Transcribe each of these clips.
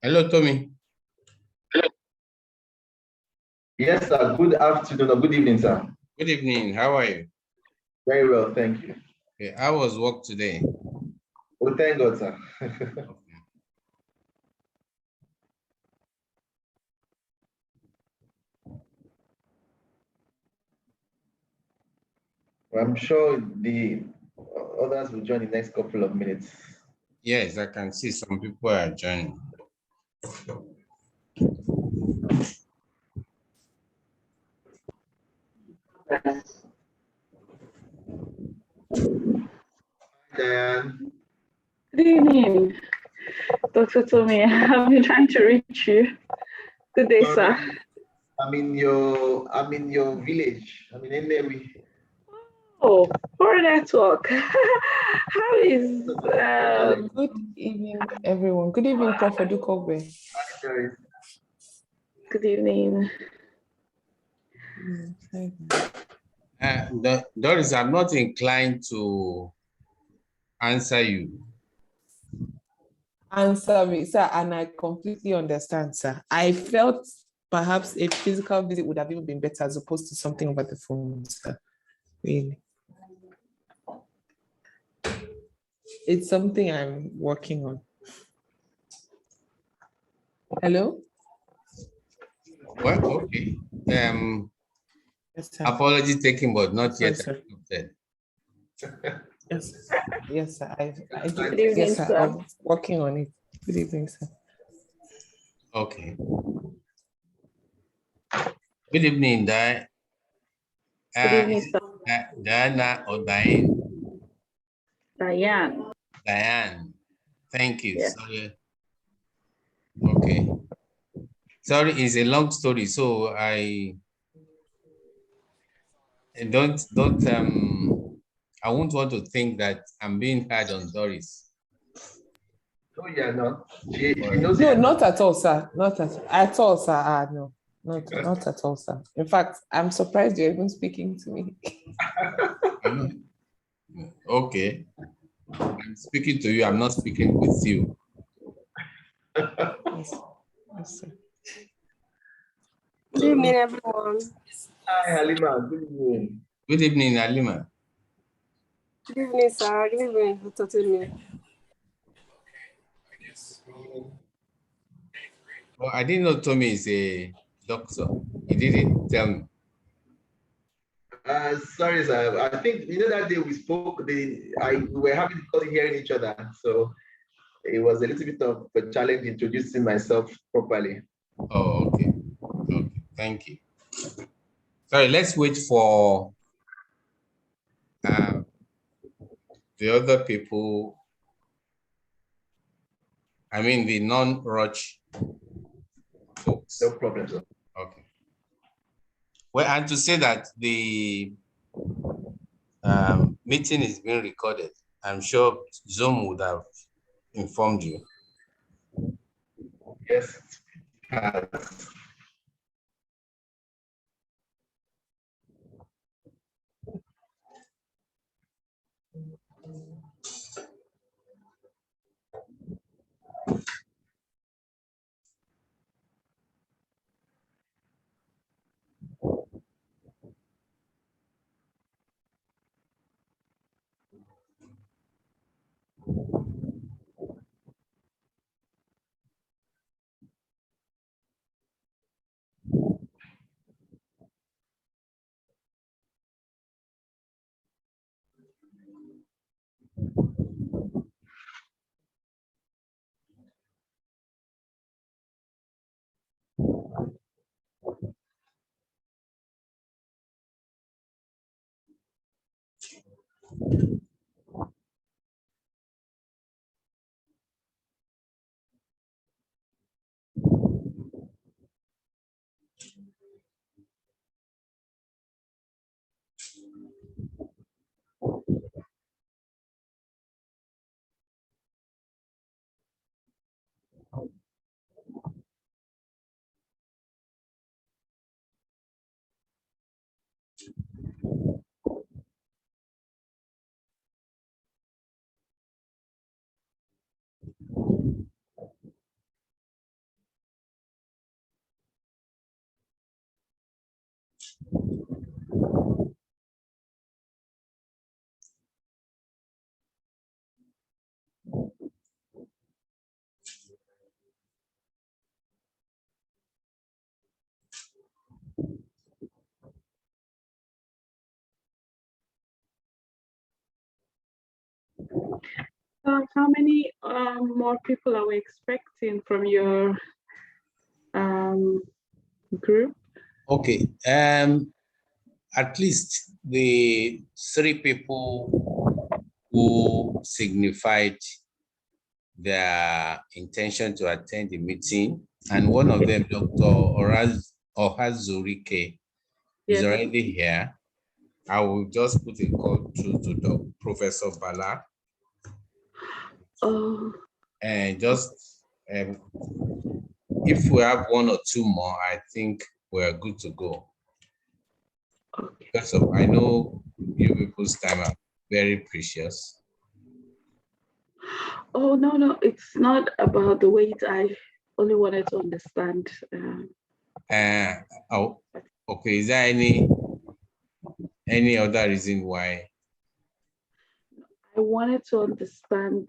Hello, Tommy. Yes, sir. Good afternoon or good evening, sir. Good evening. How are you? Very well, thank you. Okay, how was work today? Well, thank God, sir. I'm sure the others will join in the next couple of minutes. Yes, I can see some people are joining. Diane. Good evening, Dr. Tommy. I've been trying to reach you. Good day, sir. I'm in your village. I'm in Enewi. Oh, poor network. How is Good evening, everyone. Good evening, Prof. Edukogbe. good evening. Doris, I'm not inclined to answer you. Answer me, sir, and I completely understand, sir. I felt perhaps a physical visit would have even been better as opposed to something over the phone, sir. Really. It's something I'm working on. Hello? Well, okay. Yes, sir. Apology taken, but not yet Sorry, accepted. Yes, yes, sir. Good evening, yes, sir. sir. I'm working on it. Good evening, sir. Okay. Good evening, Good evening, sir. Diana or Diane? Diane. Diane. Thank you. Yes. Sorry. Okay. Sorry, it's a long story, so I don't I won't want to think that I'm being hard on Doris. No, you're not. She knows No, you're not at all, sir. Not at all, sir. No, not at all, sir. In fact, I'm surprised you're even speaking to me. Okay. I'm speaking to you. I'm not speaking with you. Yes, yes, sir. Good evening, everyone. Hi, Halima. Good evening. Good evening, Alima. Good evening, sir. Good evening, Dr. Timmy. Well, I didn't know Tommy is a doctor. He didn't tell me. Sorry, sir. I think that day we spoke. We were having difficulty hearing each other, so it was a little bit of a challenge introducing myself properly. Oh, okay. Okay, thank you. Sorry, let's wait for the other people. I mean, the non-Roch folks. No problem, sir. Okay. Well, and to say that the meeting is being recorded, I'm sure Zoom would have informed you. Yes, it has. How many more people are we expecting from your group? Okay. At least the 3 people who signified their intention to attend the meeting, and one of them, Dr. Ohazurike, is Yes. already here. I will just put a call through to Professor Bala. Oh. And just if we have 1 or 2 more, I think we're good to go. Okay. Because I know you people's time are very precious. Oh, no, it's not about the weight. I only wanted to understand. Oh, okay. Is there any other reason why? I wanted to understand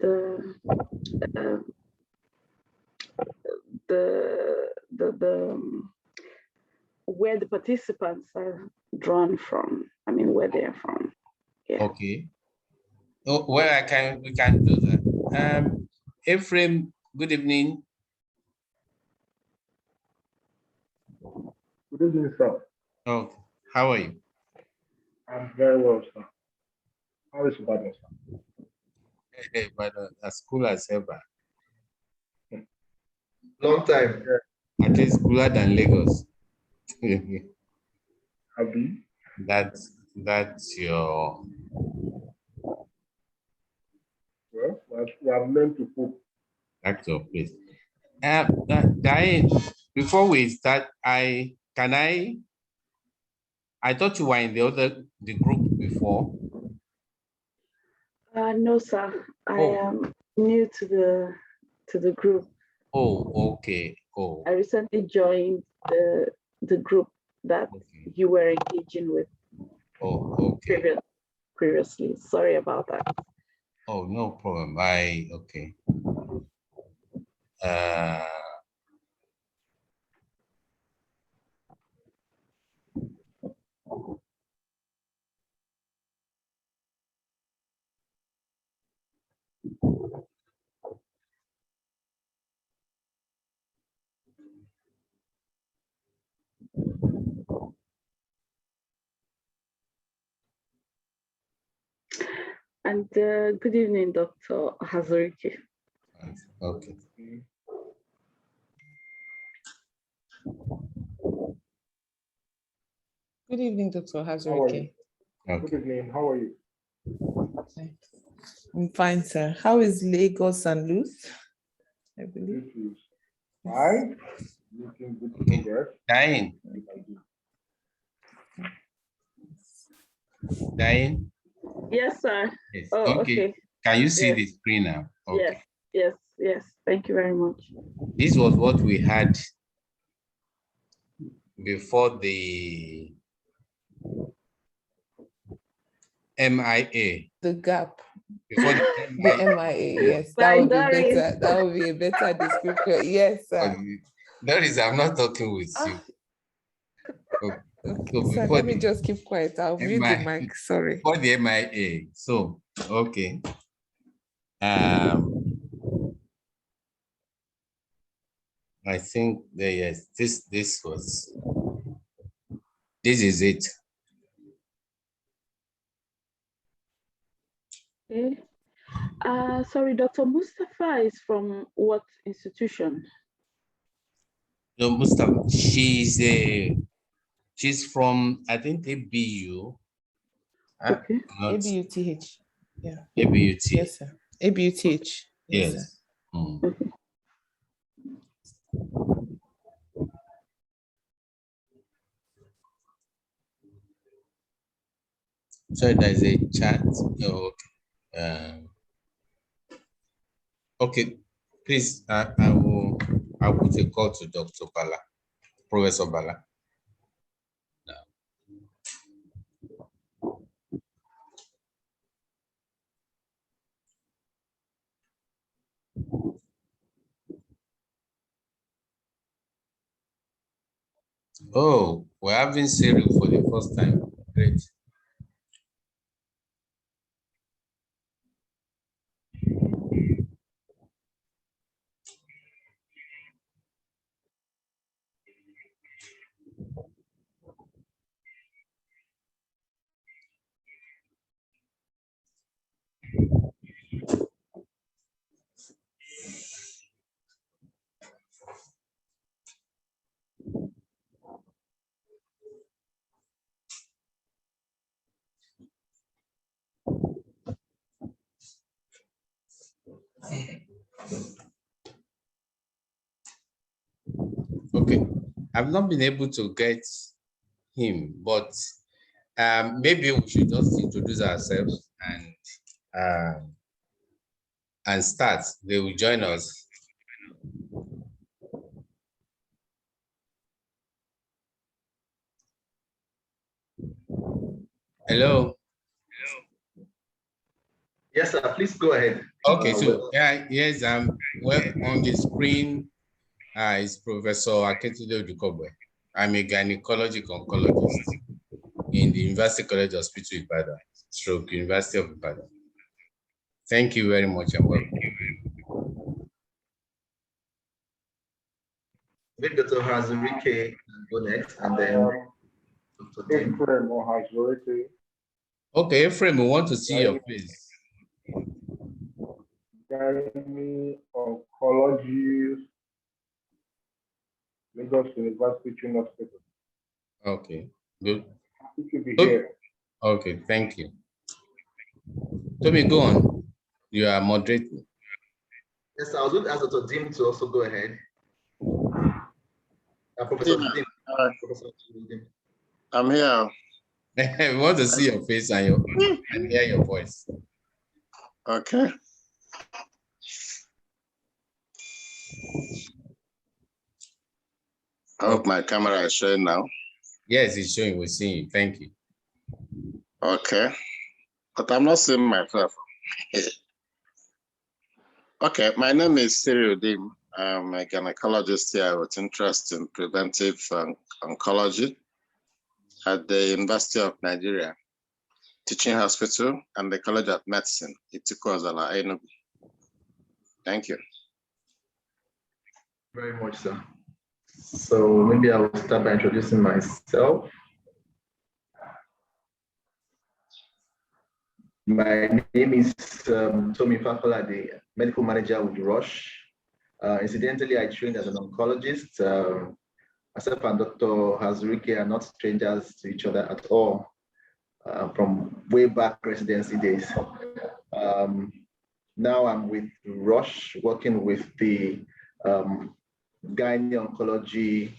where the participants are drawn from. I mean, where they are from. Yeah. Okay. Oh, well, we can do that. Ephraim, good evening. Good evening, sir. Oh, how are you? I'm very well, sir. How is Ibadan, sir? Hey, but as cool as ever. Long time. At least cooler than Lagos. Abi? That's your. Well, we have learned to cope. That's your place. Diane, before we start, I thought you were in the group before. No, sir. I Oh. am new to the group. Oh, okay. Oh. I recently joined the group that you were engaging with. Oh, okay. Previously. Sorry about that. Oh, no problem. Okay. And good evening, Dr. Hazuriki. Okay. Good evening, Dr. How are Hazurike. you? Okay. Good evening. How are you? I'm fine, sir. How is Lagos and Luth? I believe. This is fine. Making good Okay. progress. Diane. Diane? Yes, sir. Yes. Oh, okay. Can you see yes. the screen now? Okay. Yes. Thank you very much. This was what we had before the MIA. The gap. Before the The MIA. MIA, yes. That would be better. That would be a better description. Yes, sir. Doris, I'm not talking with you. Okay. Okay, So sir, let me just keep quiet. I'll mute the mic. Sorry. Before the MIA. So, okay. I think that yes, this is it. Okay. Sorry, Dr. Mustafa is from what institution? No, Mustafa, she's from, I think, ABU. Okay. ABUTH. Yeah. ABUT. Yes, sir. ABUTH. Yes. Sir. Okay. So there's a chat. Oh, okay. Okay. Please, I'll put a call to Dr. Bala, Professor Bala. Oh, we're having Cyril for the first time. Great. Okay, I've not been able to get him, but maybe we should just introduce ourselves and start. They will join us. Hello. Yes, sir. Please go ahead. Okay, so yes, well, on the screen is Professor Aketunde Odukogbe. I'm a gynecologic oncologist in the University College Hospital Ibadan, stroke University of Ibadan. Thank you very much and welcome. Maybe Dr. Hazurike go next, and then Dr. Tim. Ephraim or Hazurike. Okay, Ephraim, we want to see your face. Gynae Oncology, Lagos University Teaching Hospital. Okay, good. Happy to be here. Okay, thank you. Tommy, go on. You are moderating. Yes, I was going to ask Dr. Dim to also go ahead. Professor Dim. Professor Dim. I'm here. We want to see your face and hear your voice. Okay. I hope my camera is showing now. Yes, it's showing. We're seeing you. Thank you. Okay. But I'm not seeing myself. Okay, my name is Cyril Dim. I'm a gynecologist here with interest in preventive oncology at the University of Nigeria Teaching Hospital and the College of Medicine, Itukozala, Enugu. Thank you. Very much, sir. So maybe I will start by introducing myself. My name is Tommy Fakola, the medical manager with Roche. Incidentally, I trained as an oncologist. Myself and Dr. Hazurike are not strangers to each other at all from way back residency days. Now I'm with Roche, working with the gynae oncology,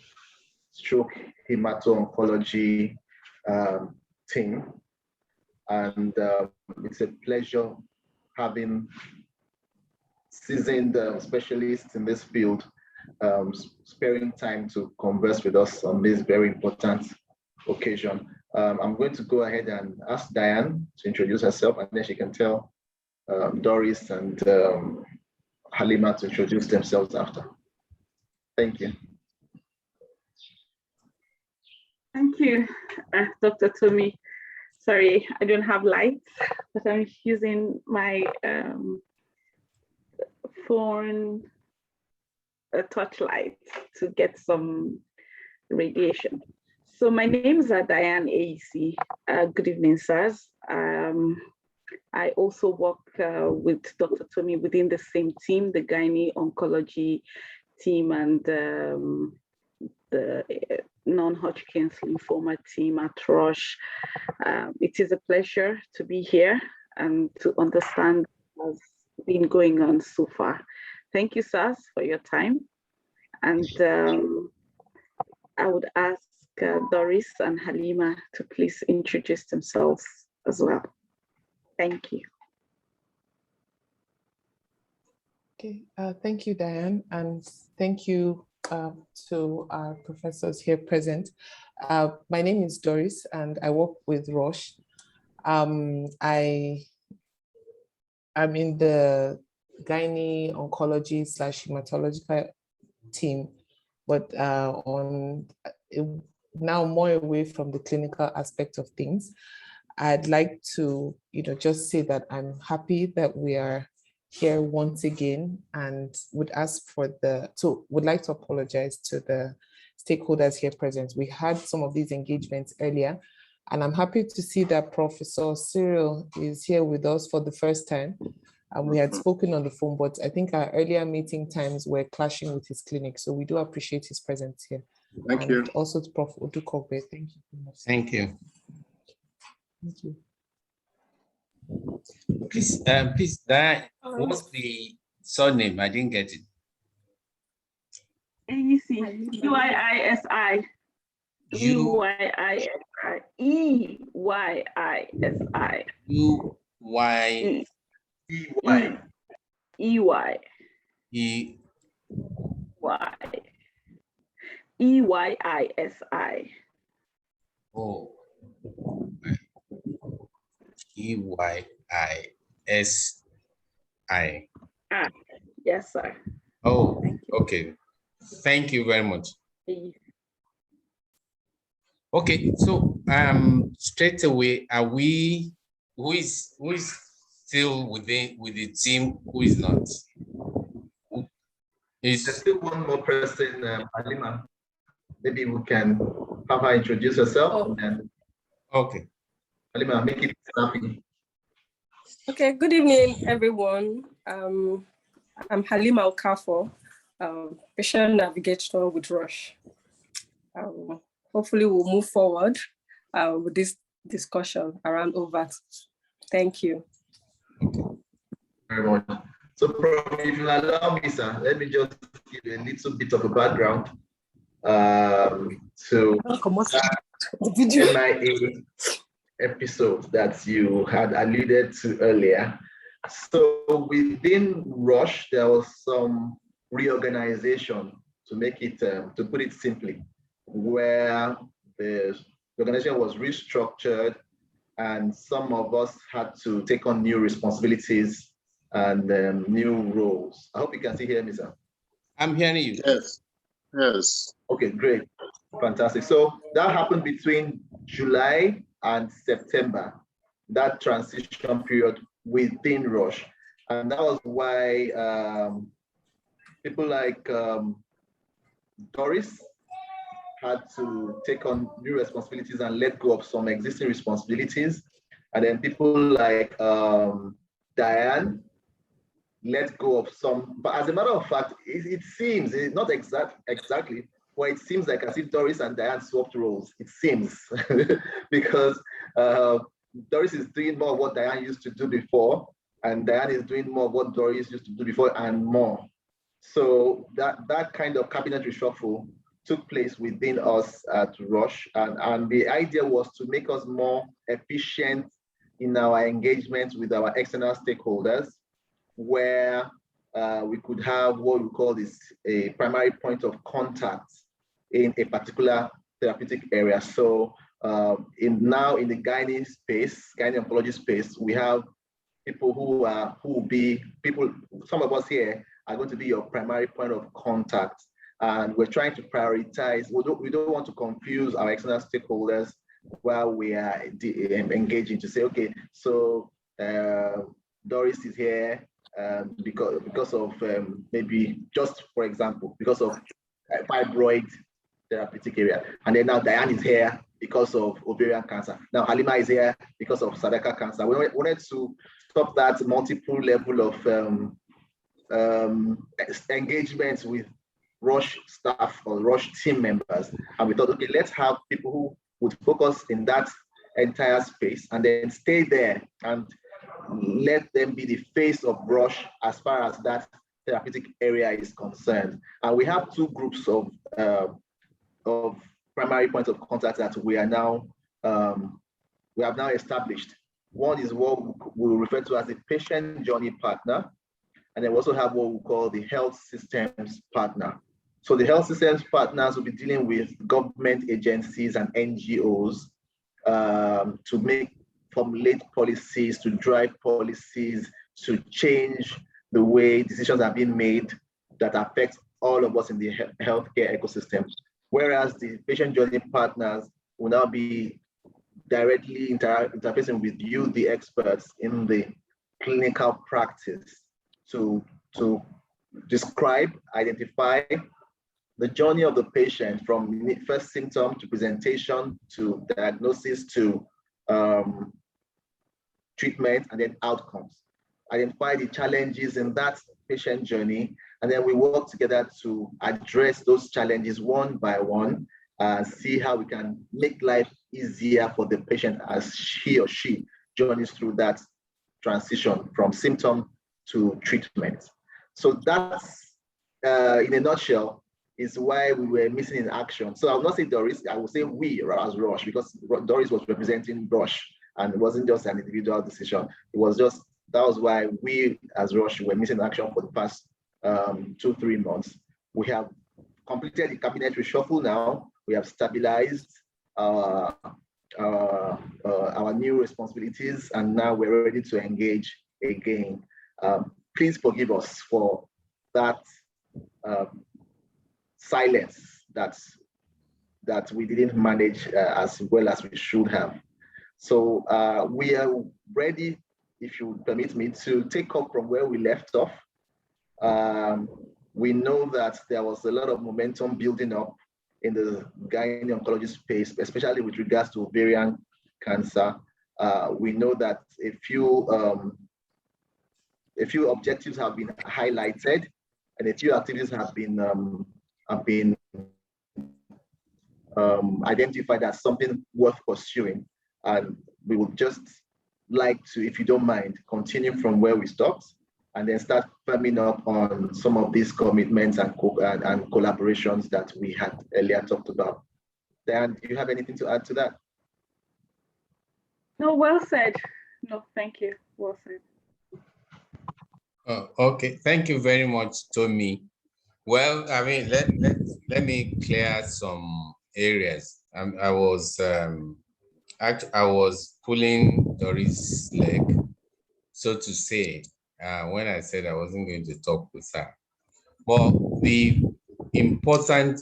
stroke hemato-oncology team. And it's a pleasure having seasoned specialists in this field sparing time to converse with us on this very important occasion. I'm going to go ahead and ask Diane to introduce herself, and then she can tell Doris and Halima to introduce themselves after. Thank you. Thank you, Dr. Tommy. Sorry, I don't have lights, but I'm using my phone torchlight to get some radiation. So my name is Diane AEC. Good evening, sirs. I also work with Dr. Tommy within the same team, the gynae oncology team and the non-Hodgkin's lymphoma team at Roche. It is a pleasure to be here and to understand what's been going on so far. Thank you, sirs, for your time. And I would ask Doris and Halima to please introduce themselves as well. Thank you. Okay, thank you, Diane, and thank you to our professors here present. My name is Doris, and I work with Roche. I'm in the gynae oncology / hematological team but now more away from the clinical aspect of things, I'd like to, just say that I'm happy that we are here once again, and would like to apologize to the stakeholders here present. We had some of these engagements earlier, and I'm happy to see that Professor Cyril is here with us for the first time. And we had spoken on the phone, but I think our earlier meeting times were clashing with his clinic. So we do appreciate his presence here. Thank you. Also to Prof. Odukogbe, thank you so much. Thank you. Thank you. Please, Diane, what's the surname? I didn't get it. AEC, UIISI. EYISI. EYISI. UY. EY. EY. EYISI. Oh. EYISI. Yes, sir. Oh, okay. Thank you very much. Okay, so straight away, who is still with the team, who is not? There's still one more person, Halima. Maybe we can have her introduce herself. And okay. Halima, make it snappy. Okay, good evening, everyone. I'm Halima Okafor, patient navigator with Roche. Hopefully we'll move forward with this discussion around OVERT. Thank you. Very much. So, Prof, if you allow me, sir, let me just give you a little bit of a background to the MIA episode that you had alluded to earlier. So within Roche, there was some reorganization, to make it, to put it simply, where the organization was restructured and some of us had to take on new responsibilities and new roles. I hope you can still hear me, sir. I'm hearing you. Yes. Yes. Okay, great. Fantastic. So that happened between July and September, that transition period within Roche. And that was why people like Doris had to take on new responsibilities and let go of some existing responsibilities. And then people like Diane let go of some, but as a matter of fact, it seems, it's not exactly, but it seems like as if Doris and Diane swapped roles. It seems, because Doris is doing more of what Diane used to do before, and Diane is doing more of what Doris used to do before and more. So that kind of cabinet reshuffle took place within us at Roche, and the idea was to make us more efficient in our engagement with our external stakeholders, where we could have what we call a primary point of contact in a particular therapeutic area. So now in the gynae space, gynae oncology space, we have people who will be people. Some of us here are going to be your primary point of contact, and we're trying to prioritize. We don't want to confuse our external stakeholders while we are engaging to say, okay, so Doris is here because of maybe just for example, because of fibroid therapeutic area. And then now Diane is here because of ovarian cancer. Now Halima is here because of cervical cancer. We wanted to stop that multiple level of engagement with Roche staff or Roche team members. And we thought, okay, let's have people who would focus in that entire space and then stay there and let them be the face of Roche as far as that therapeutic area is concerned. And we have two groups of primary points of contact that we have now established. One is what we refer to as the patient journey partner, and then we also have what we call the health systems partner. So the health systems partners will be dealing with government agencies and NGOs to formulate policies, to drive policies, to change the way decisions are being made that affect all of us in the healthcare ecosystem, whereas the patient journey partners will now be directly interfacing with you, the experts in the clinical practice, to describe, identify the journey of the patient from first symptom to presentation to diagnosis to treatment and then outcomes. Identify the challenges in that patient journey, and then we work together to address those challenges one by one, see how we can make life easier for the patient as he or she journeys through that transition from symptom to treatment. So that's, in a nutshell, is why we were missing in action. So I will not say Doris, I will say we as Roche, because Doris was representing Roche, and it wasn't just an individual decision. It was just, that was why we as Roche were missing action for the past 2-3 months. We have completed the cabinet reshuffle now. We have stabilized our new responsibilities, and now we're ready to engage again. Please forgive us for that silence that we didn't manage as well as we should have. So we are ready, if you permit me, to take up from where we left off. We know that there was a lot of momentum building up in the gynae oncology space, especially with regards to ovarian cancer. We know that a few objectives have been highlighted, and a few activities have been identified as something worth pursuing. And we would just like to, if you don't mind, continue from where we stopped, and then start firming up on some of these commitments and collaborations that we had earlier talked about. Dan, do you have anything to add to that? No, well said. No, thank you. Well said. Okay, thank you very much, Tommy. Well, I mean, let me clear some areas. I was pulling Doris' leg, so to say, when I said I wasn't going to talk with her. But the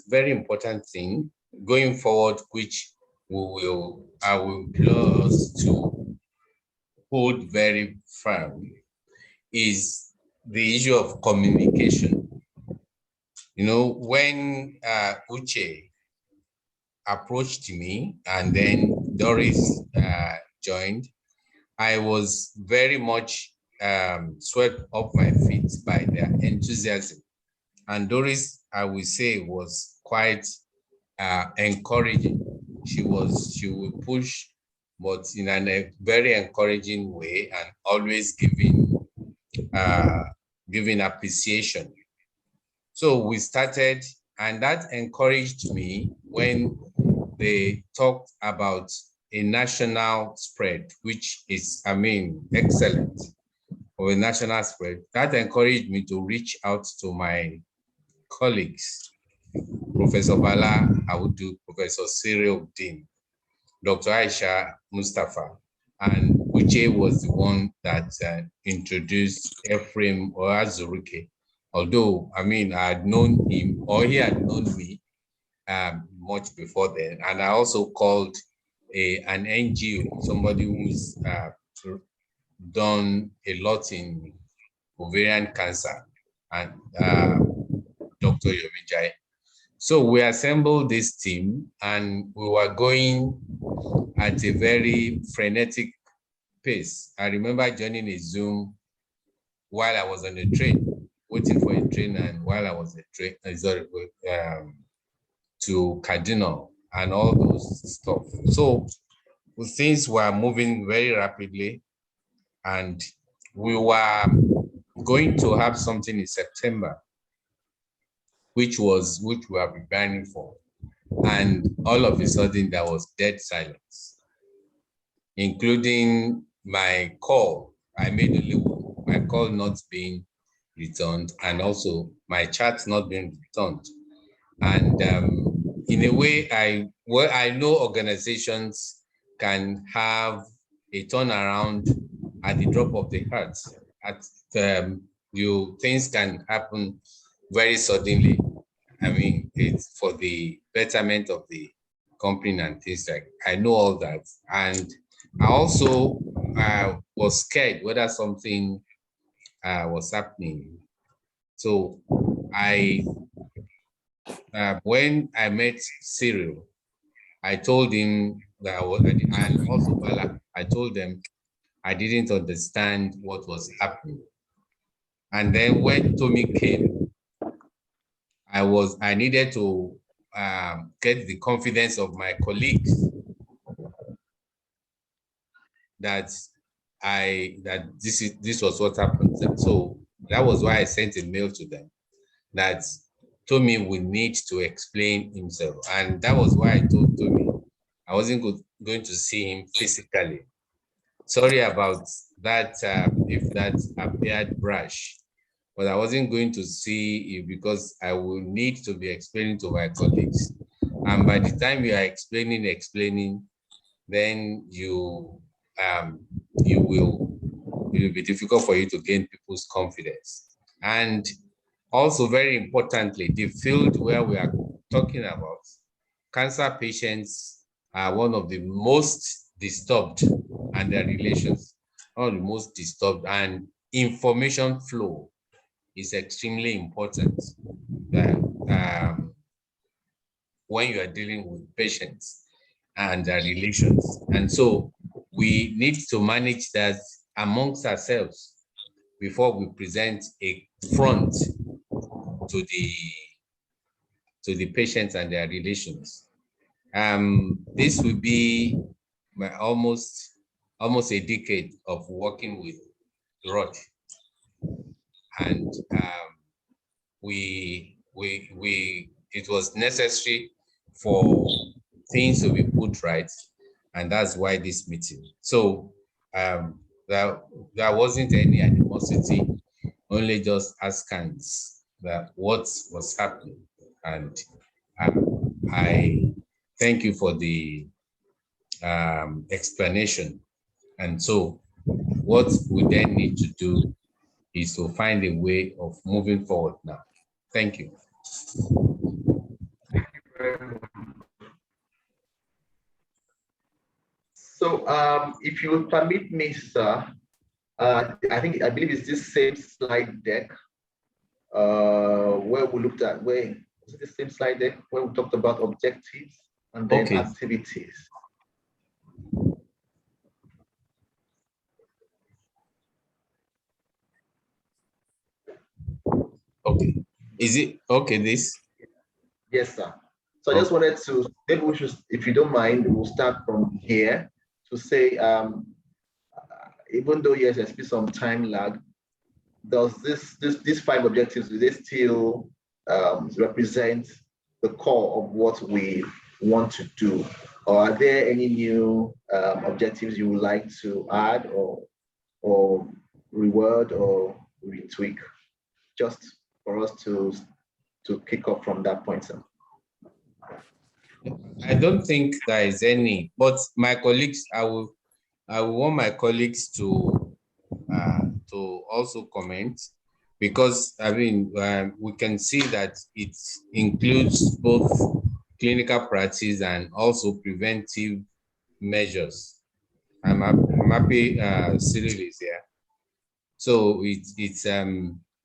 very important thing going forward, which I will implore us to hold very firm, is the issue of communication. You know, when Uche approached me and then Doris joined, I was very much swept off my feet by their enthusiasm. And Doris, I will say, was quite encouraging. She would push, but in a very encouraging way, and always giving appreciation. So we started, and that encouraged me when they talked about a national spread, which is, I mean, excellent, or a national spread. That encouraged me to reach out to my colleagues, Professor Bala Audu, Professor Cyril Dean, Dr. Aisha Mustafa, and Uche was the one that introduced Ephraim Oazuruke. Although, I mean, I had known him, or he had known me much before then. And I also called an NGO, somebody who's done a lot in ovarian cancer, and Dr. Yomijai. So we assembled this team, and we were going at a very frenetic pace. I remember joining a Zoom while I was on a train, waiting for a train, and while I was to Cardinal and all those stuff. So things were moving very rapidly, and we were going to have something in September, which we are preparing for. And all of a sudden there was dead silence, including my call. I made only one, my call not being returned, and also my chat not being returned. And in a way, I know organizations can have a turnaround at the drop of the hat. Things can happen very suddenly. I mean, it's for the betterment of the company and things like. I know all that, and I also was scared whether something was happening. So when I met Cyril, I told him that and also Bala, I told them I didn't understand what was happening. And then when Tommy came, I needed to get the confidence of my colleagues that this was what happened. So that was why I sent a mail to them that Tommy will need to explain himself. And that was why I told Tommy I wasn't going to see him physically. Sorry about that, if that appeared brash, but I wasn't going to see you because I will need to be explaining to my colleagues. And by the time you are explaining, then it will be difficult for you to gain people's confidence. And also, very importantly, the field where we are talking about, cancer patients are one of the most disturbed, and their relations are the most disturbed, and information flow is extremely important when you are dealing with patients and their relations. And so we need to manage that amongst ourselves before we present a front to the patients and their relations. This will be my almost a decade of working with Roche, and it was necessary for things to be put right, and that's why this meeting. So there wasn't any animosity, only just askance that what was happening, and I thank you for the explanation. And so what we then need to do is to find a way of moving forward now. Thank you. So if you will permit me, sir, I believe it's this same slide deck where we looked at, was it the same slide deck where we talked about objectives and then activities? Okay. Is it okay, this? Yes, sir. So I just wanted to, maybe we should, if you don't mind, we'll start from here to say, even though yes, there's been some time lag, does these 5 objectives, do they still represent the core of what we want to do? Or are there any new objectives you would like to add or reword or retweak, just for us to kick off from that point, sir? I don't think there is any, but my colleagues, I will want my colleagues to also comment, because I mean we can see that it includes both clinical practice and also preventive measures. I'm happy Cyril is here. So it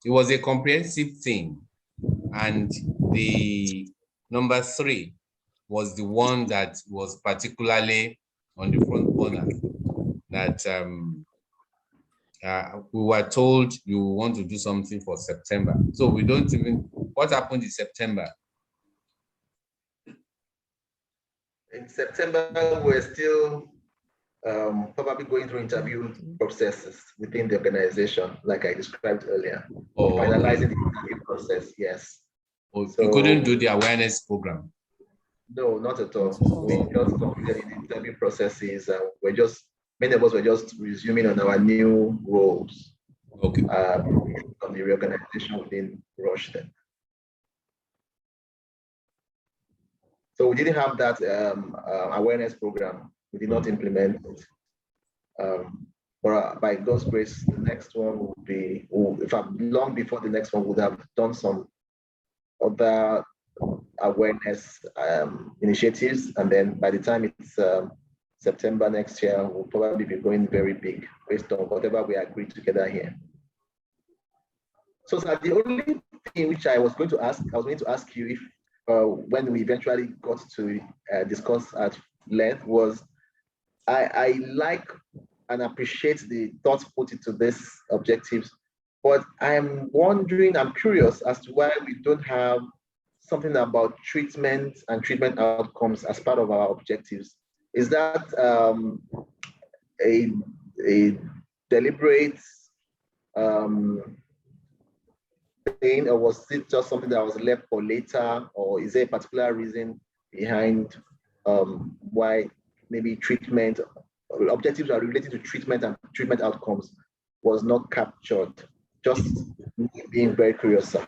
was a comprehensive thing, and the number 3 was the one that was particularly on the front burner, that we were told you want to do something for September. So we don't even, what happened in September? In September, we're still probably going through interview processes within the organization, like I described earlier. Finalizing the interview process, yes. So you couldn't do the awareness program? No, not at all. We just completed the interview processes. Many of us were just resuming on our new roles. Okay. On the reorganization within Roche then. So we didn't have that awareness program. We did not implement it. But by God's grace, the next one will be, in fact, long before the next one, would have done some other awareness initiatives. And then by the time it's September next year, we'll probably be going very big based on whatever we agree together here. So sir, the only thing which I was going to ask you if when we eventually got to discuss at length was, I like and appreciate the thoughts put into these objectives, but I'm wondering, I'm curious as to why we don't have something about treatment and treatment outcomes as part of our objectives. Is that a deliberate thing, or was it just something that was left for later, or is there a particular reason behind why maybe treatment objectives are related to treatment and treatment outcomes was not captured? Just being very curious, sir.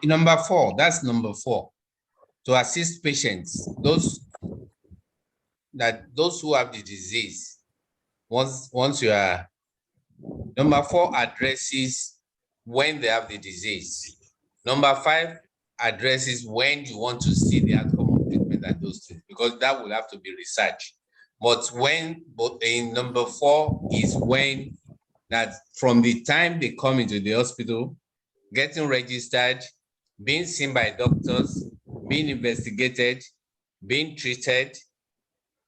Number 4, that's number 4. To assist patients, those who have the disease. Once you are, number 4 addresses when they have the disease. Number 5 addresses when you want to see the outcome of treatment and those things, because that will have to be researched. But in number 4 is when that from the time they come into the hospital, getting registered, being seen by doctors, being investigated, being treated,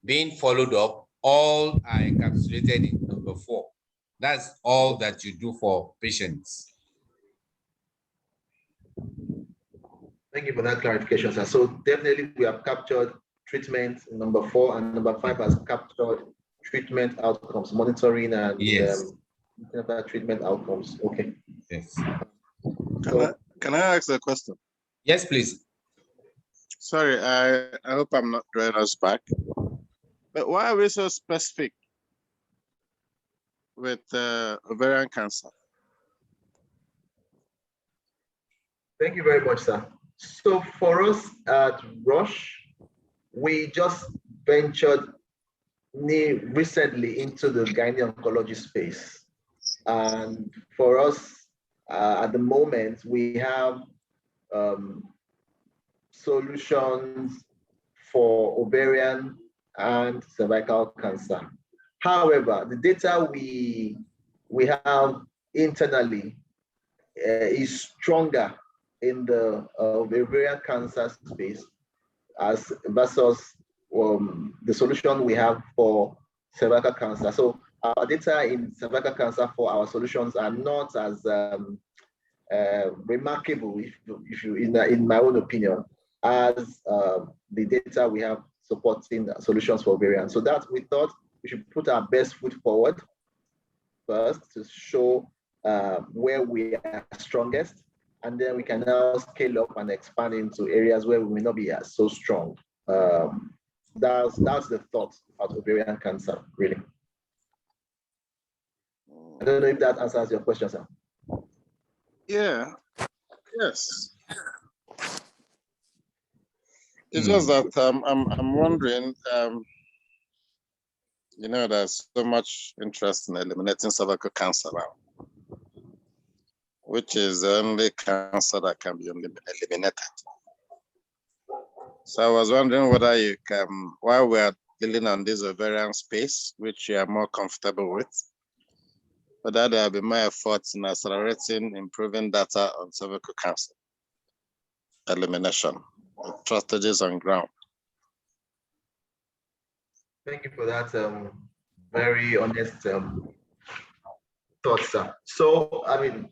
being followed up, all are encapsulated in number 4. That's all that you do for patients. Thank you for that clarification, sir. So definitely we have captured treatment in number 4, and number 5 has captured treatment outcomes, monitoring and yes. Treatment outcomes. Okay. Yes. Can I ask a question? Yes, please. Sorry, I hope I'm not drawing us back. But why are we so specific with ovarian cancer? Thank you very much, sir. So for us at Roche, we just ventured recently into the gynecology space. And for us, at the moment, we have solutions for ovarian and cervical cancer. However, the data we have internally is stronger in the ovarian cancer space as versus the solution we have for cervical cancer. So our data in cervical cancer for our solutions are not as remarkable, if you in my own opinion, as the data we have supporting solutions for ovarian. So that we thought we should put our best foot forward first to show where we are strongest, and then we can now scale up and expand into areas where we may not be as so strong. That's the thought about ovarian cancer, really. I don't know if that answers your question, sir. Yeah. Yes. It's just that I'm wondering. You know, there's so much interest in eliminating cervical cancer now, which is the only cancer that can be eliminated. So I was wondering whether you can, while we are dealing on this ovarian space, which you are more comfortable with, whether there will be more efforts in accelerating, improving data on cervical cancer elimination, strategies on ground. Thank you for that very honest thoughts, sir. So, I mean,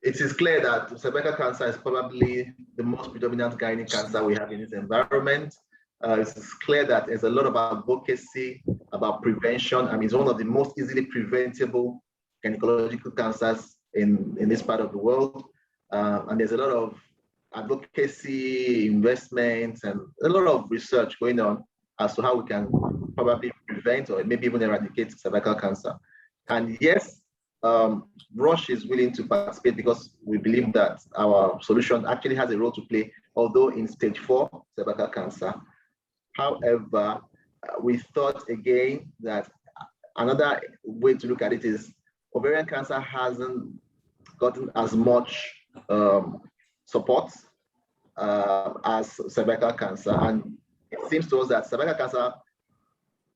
it is clear that cervical cancer is probably the most predominant gynec cancer we have in this environment. It is clear that there's a lot of advocacy about prevention. I mean, it's one of the most easily preventable gynecological cancers in this part of the world. And there's a lot of advocacy, investments, and a lot of research going on as to how we can probably prevent or maybe even eradicate cervical cancer. And yes, Roche is willing to participate because we believe that our solution actually has a role to play, although in stage 4 cervical cancer. However, we thought again that another way to look at it is ovarian cancer hasn't gotten as much support as cervical cancer. And it seems to us that cervical cancer,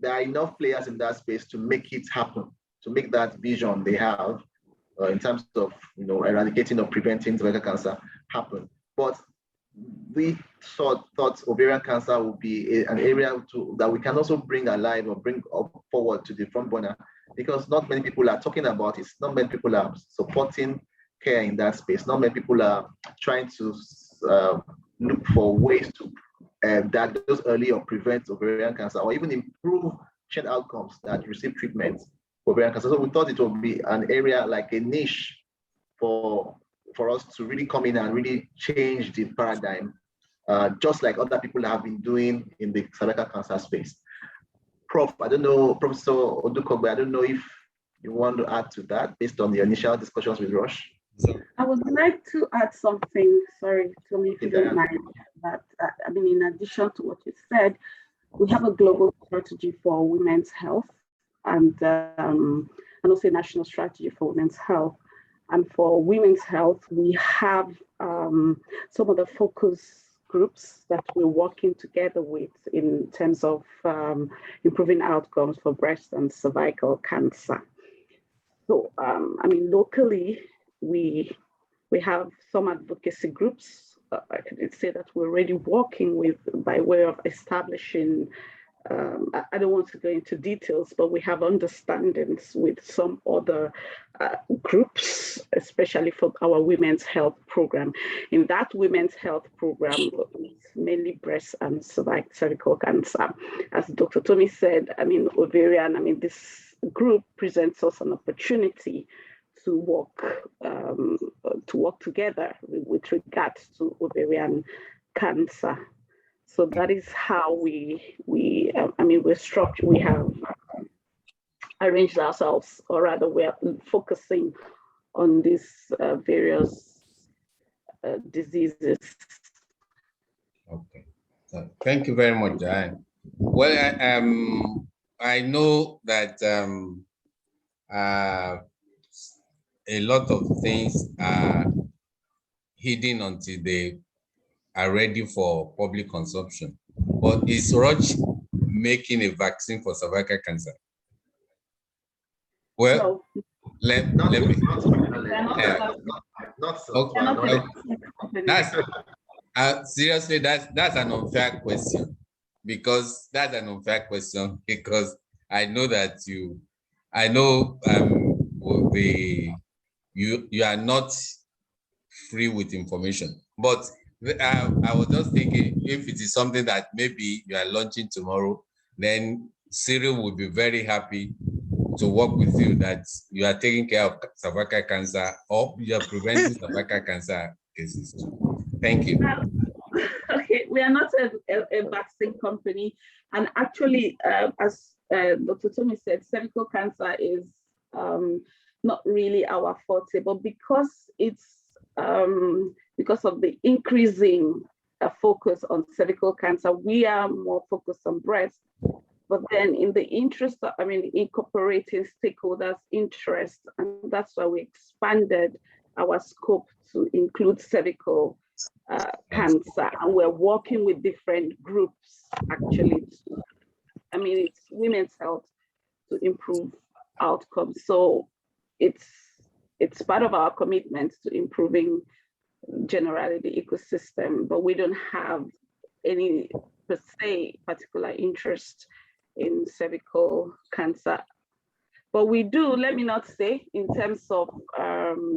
there are enough players in that space to make it happen, to make that vision they have in terms of eradicating or preventing cervical cancer happen. But we thought ovarian cancer would be an area that we can also bring alive or bring up forward to the front burner, because not many people are talking about it. Not many people are supporting care in that space. Not many people are trying to look for ways to diagnose early or prevent ovarian cancer, or even improve patient outcomes that receive treatment for ovarian cancer. So we thought it would be an area like a niche for us to really come in and really change the paradigm, just like other people have been doing in the cervical cancer space. Prof, I don't know, Professor Odukogbe, I don't know if you want to add to that based on the initial discussions with Roche. I would like to add something, sorry, Tommy, if you don't mind, that, I mean, in addition to what you said, we have a global strategy for women's health and also a national strategy for women's health. And for women's health, we have some of the focus groups that we're working together with in terms of improving outcomes for breast and cervical cancer. So, I mean, locally, we have some advocacy groups. I could say that we're already working with by way of establishing, I don't want to go into details, but we have understandings with some other groups, especially for our women's health program. In that women's health program, it's mainly breast and cervical cancer. As Dr. Tommy said, I mean, ovarian, I mean, this group presents us an opportunity to work together with regards to ovarian cancer. So that is how we have arranged ourselves, or rather we're focusing on these various diseases. Okay, so thank you very much, Diane. Well, I know that a lot of things are hidden until they are ready for public consumption. But is Roche making a vaccine for cervical cancer? Well, No. let me. Seriously, that's an unfair question, because I know that you are not free with information, but I was just thinking, if it is something that maybe you are launching tomorrow, then Cyril would be very happy to work with you, that you are taking care of cervical cancer or you are preventing cervical cancer cases too. Thank you. Okay, we are not a vaccine company, and actually, as Dr. Tommy said, cervical cancer is not really our forte, but because it's because of the increasing focus on cervical cancer, we are more focused on breast. But then in the interest of, incorporating stakeholders' interest, and that's why we expanded our scope to include cervical cancer. And we're working with different groups, actually. It's women's health to improve outcomes. So it's part of our commitment to improving generally the ecosystem, but we don't have any per se particular interest in cervical cancer. But we do, let me not say, in terms of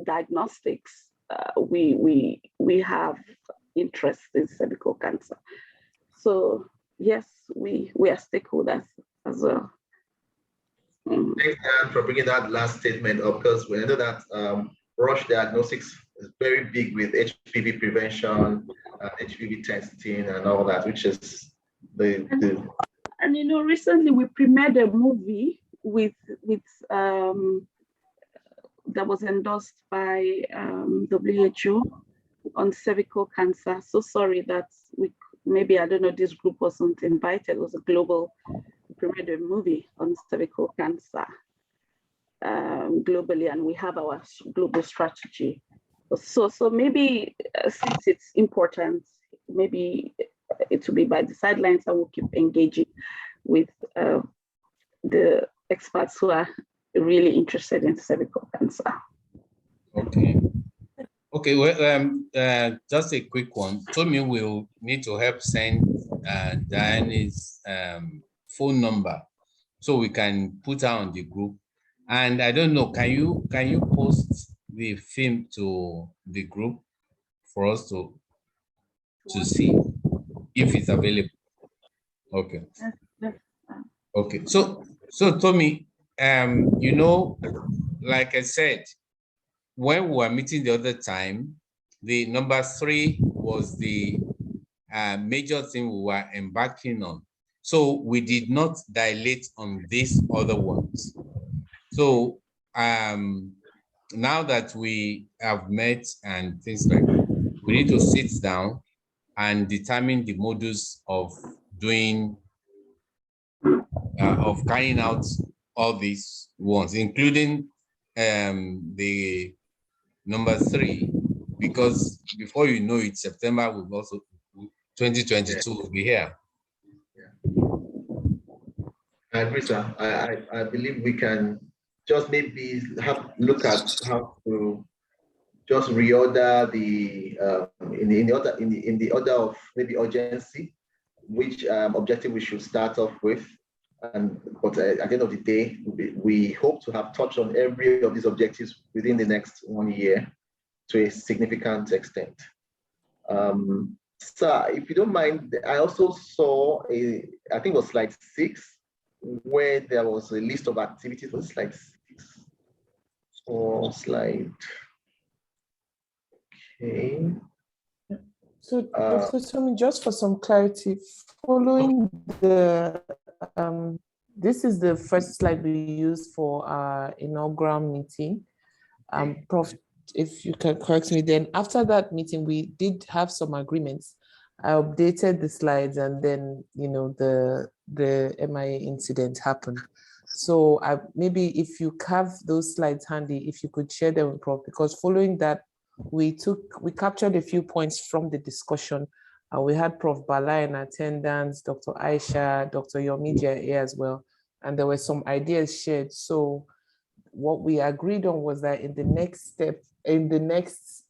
diagnostics, we have interest in cervical cancer. So yes, we are stakeholders as well. Thanks, Dan, for bringing that last statement up, because we know that Roche Diagnostics is very big with HPV prevention, HPV testing, and all that, which is And recently we premiered a movie with that was endorsed by WHO on cervical cancer. So sorry that maybe, I don't know, this group wasn't invited. It was a global premiered movie on cervical cancer globally, and we have our global strategy. So maybe since it's important maybe it will be by the sidelines, and we'll keep engaging with the experts who are really interested in cervical cancer. Okay. Okay, well, just a quick one. Tommy will need to help send Diane's phone number so we can put her on the group. And I don't know, can you post the film to the group for us to see if it's available? Okay. Okay. So Tommy, you know, like I said, when we were meeting the other time, the number 3 was the major thing we were embarking on. So we did not dilate on these other ones. So now that we have met and things like that, we need to sit down and determine the modus of doing, of carrying out all these ones, including the number 3, because before you know it, September will also 2022 will be here. I agree, sir. I believe we can just maybe look at how to just reorder the in the order of maybe urgency, which objective we should start off with. But at the end of the day, we hope to have touched on every of these objectives within the next 1 year to a significant extent. Sir, if you don't mind, I also saw I think it was slide 6, where there was a list of activities. Was slide 6 or slide? Okay. So, Dr. Tommy, just for some clarity, following the this is the first slide we used for our inaugural meeting. Prof, if you can correct me, then after that meeting, we did have some agreements. I updated the slides, and then, you know, the MIA incident happened. So maybe if you have those slides handy, if you could share them with Prof, because following that, we captured a few points from the discussion. We had Prof. Bala in attendance, Dr. Aisha, Dr. Yomija here as well, and there were some ideas shared. So what we agreed on was that in the next step, in the next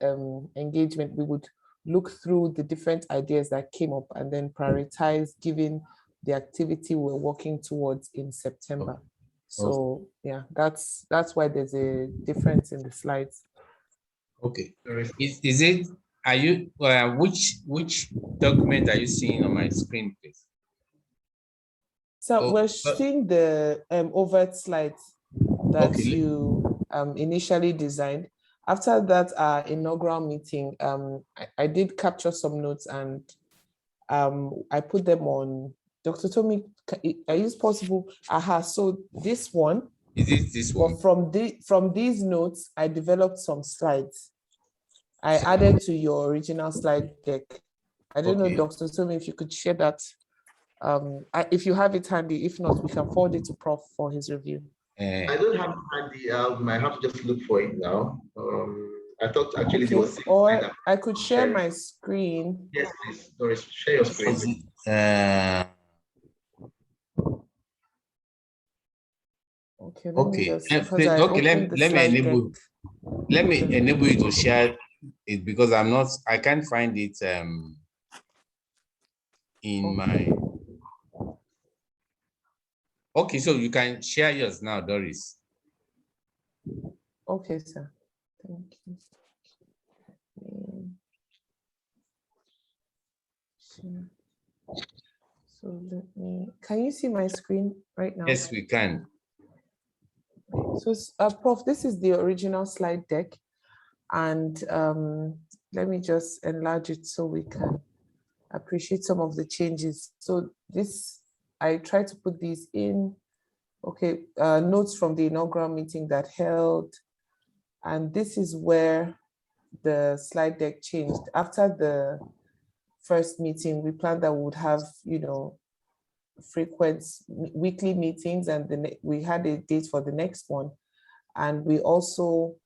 engagement, we would look through the different ideas that came up and then prioritize given the activity we're working towards in September. So yeah, that's why there's a difference in the slides. Okay. Is it, are you, which document are you seeing on my screen, please? So we're seeing the OVERT slides that you initially designed. After that inaugural meeting, I did capture some notes, and I put them on. Dr. Tommy, is it possible? So this one. Is it this one? From these notes, I developed some slides. I added to your original slide deck. I don't know, Dr. Tommy, if you could share that. If you have it handy, if not, we can forward it to Prof for his review. I don't have it handy. I have to just look for it now. I thought actually there was. Or I could share my screen. Yes, please. Doris, share your screen. Okay. Let me enable you to share it, because I can't find it in my. Okay, so you can share yours now, Doris. Okay, sir. Thank you. So can you see my screen right now? Yes, we can. So, Prof, this is the original slide deck, and let me just enlarge it so we can appreciate some of the changes. So I tried to put these in. Okay, notes from the inaugural meeting that held, and this is where the slide deck changed. After the first meeting, we planned that we would have, frequent weekly meetings, and we had a date for the next one. And we also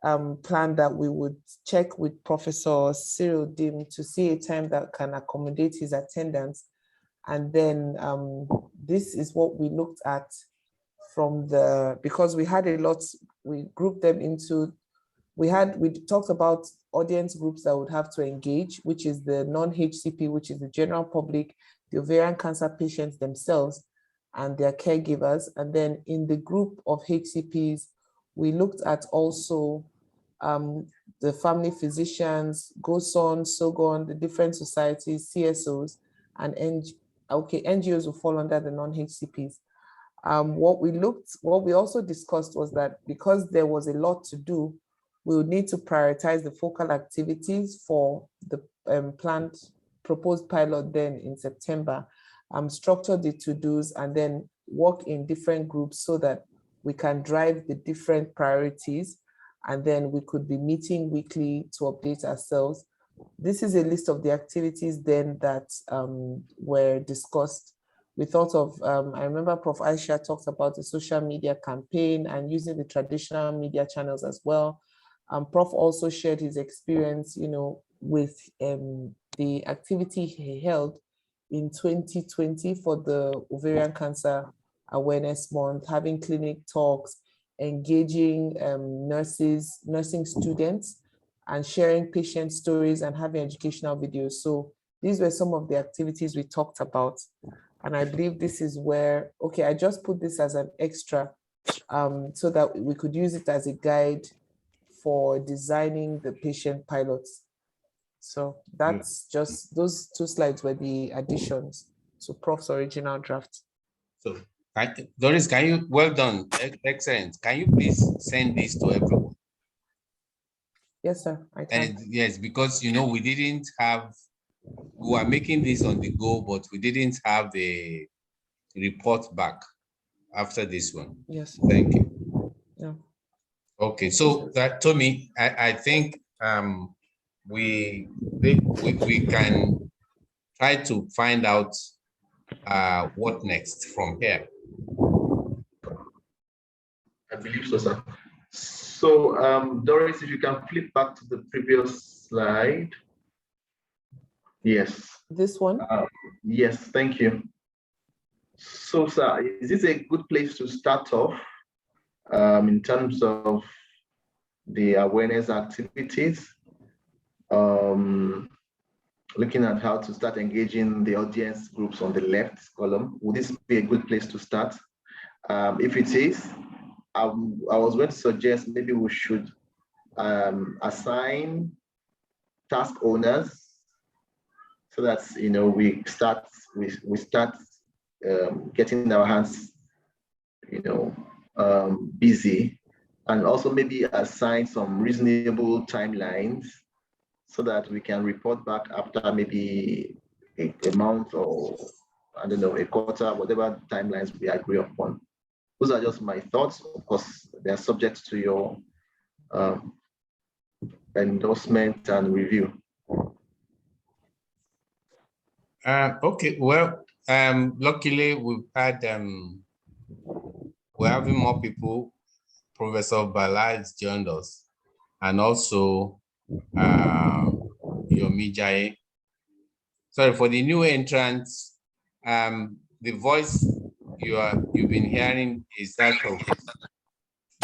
planned that we would check with Professor Cyril Dim to see a time that can accommodate his attendance. And then this is what we looked at from because we had a lot, we grouped them into, we talked about audience groups that would have to engage, which is the non-HCP, which is the general public, the ovarian cancer patients themselves and their caregivers. And then in the group of HCPs, we looked at also the family physicians, GOSON, SOGON, the different societies, CSOs, and NGOs will fall under the non-HCPs. What we also discussed was that because there was a lot to do, we would need to prioritize the focal activities for the proposed pilot then in September, structure the to-dos and then work in different groups so that we can drive the different priorities, and then we could be meeting weekly to update ourselves. This is a list of the activities then that were discussed. We thought of, I remember Prof. Aisha talked about the social media campaign and using the traditional media channels as well. Prof also shared his experience, with the activity he held in 2020 for the Ovarian Cancer Awareness Month, having clinic talks, engaging nursing students, and sharing patient stories and having educational videos. So these were some of the activities we talked about. And I believe this is where, okay, I just put this as an extra so that we could use it as a guide for designing the patient pilots. So that's just, those 2 slides were the additions to Prof's original draft. So, Doris, can you, well done, excellent. Can you please send this to everyone? Yes, sir, I can. And yes, because, we didn't have, we were making this on the go, but we didn't have the report back after this one. Yes. Thank you. Yeah. Okay, so Tommy, I think we can try to find out what next from here. I believe so, sir. So, Doris, if you can flip back to the previous slide. Yes. This one? Yes, thank you. So, sir, is this a good place to start off in terms of the awareness activities? Looking at how to start engaging the audience groups on the left column, would this be a good place to start? If it is, I was going to suggest maybe we should assign task owners so that we start getting our hands busy, and also maybe assign some reasonable timelines so that we can report back after maybe a month or I don't know, a quarter, whatever timelines we agree upon. Those are just my thoughts. Of course, they are subject to your endorsement and review. Okay, well, luckily we've had we're having more people. Professor Bala has joined us, and also Yomi Jai. Sorry for the new entrants. The voice you've been hearing is that of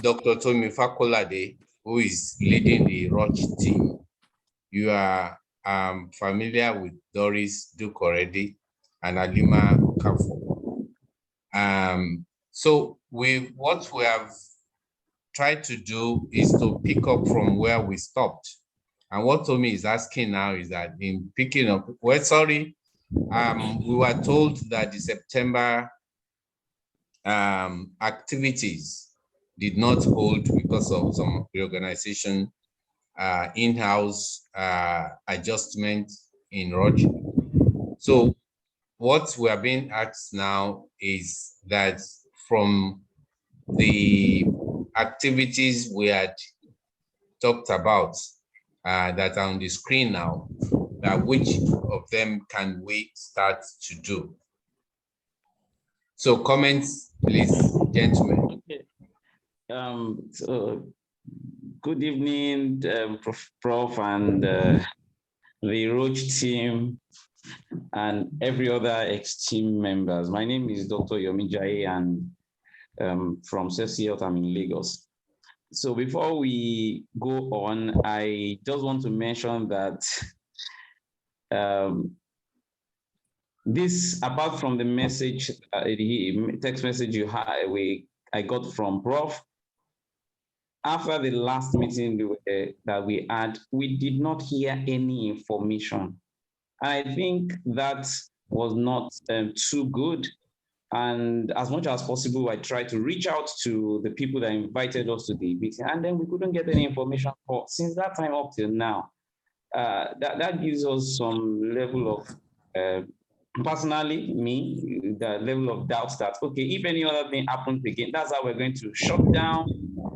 Dr. Tomi Fakolade, who is leading the Roche team. You are familiar with Doris Duke already and Alima Kafo. So what we have tried to do is to pick up from where we stopped. And what Tommy is asking now is that in picking up, well, sorry, we were told that the September activities did not hold because of some reorganization, in-house adjustment in Roche. So what we are being asked now is that from the activities we had talked about that are on the screen now, which of them can we start to do? So comments, please, gentlemen. Okay. So Good evening, Prof and the Roach team and every other ex-team members. My name is Dr. Yomi Jai, and from CCL, I'm in Lagos. So before we go on, I just want to mention that this, apart from the message, the text message I got from Prof, after the last meeting that we had, we did not hear any information. I think that was not too good. And as much as possible, I tried to reach out to the people that invited us to the meeting, and then we couldn't get any information since that time up till now. That gives us some level of, personally, me, the level of doubts that, okay, if any other thing happens again, that's how we're going to shut down,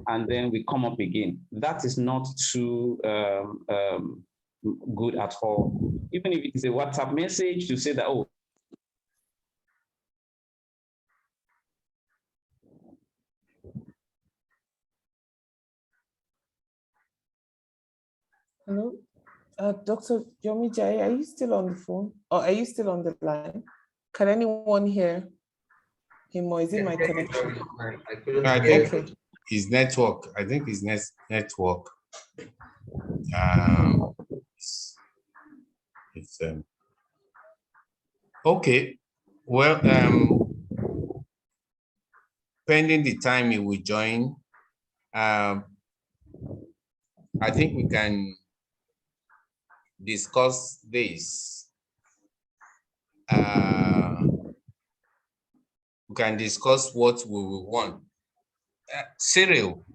and then we come up again. That is not too good at all. Even if it's a WhatsApp message to say that, oh, Hello, Dr. Yomi Jai, are you still on the phone? Or are you still on the line? Can anyone hear him, or is it my connection? I think his network. I think his network. It's okay. Well, pending the time he will join, I think we can discuss this. We can discuss what we will want. Cyril.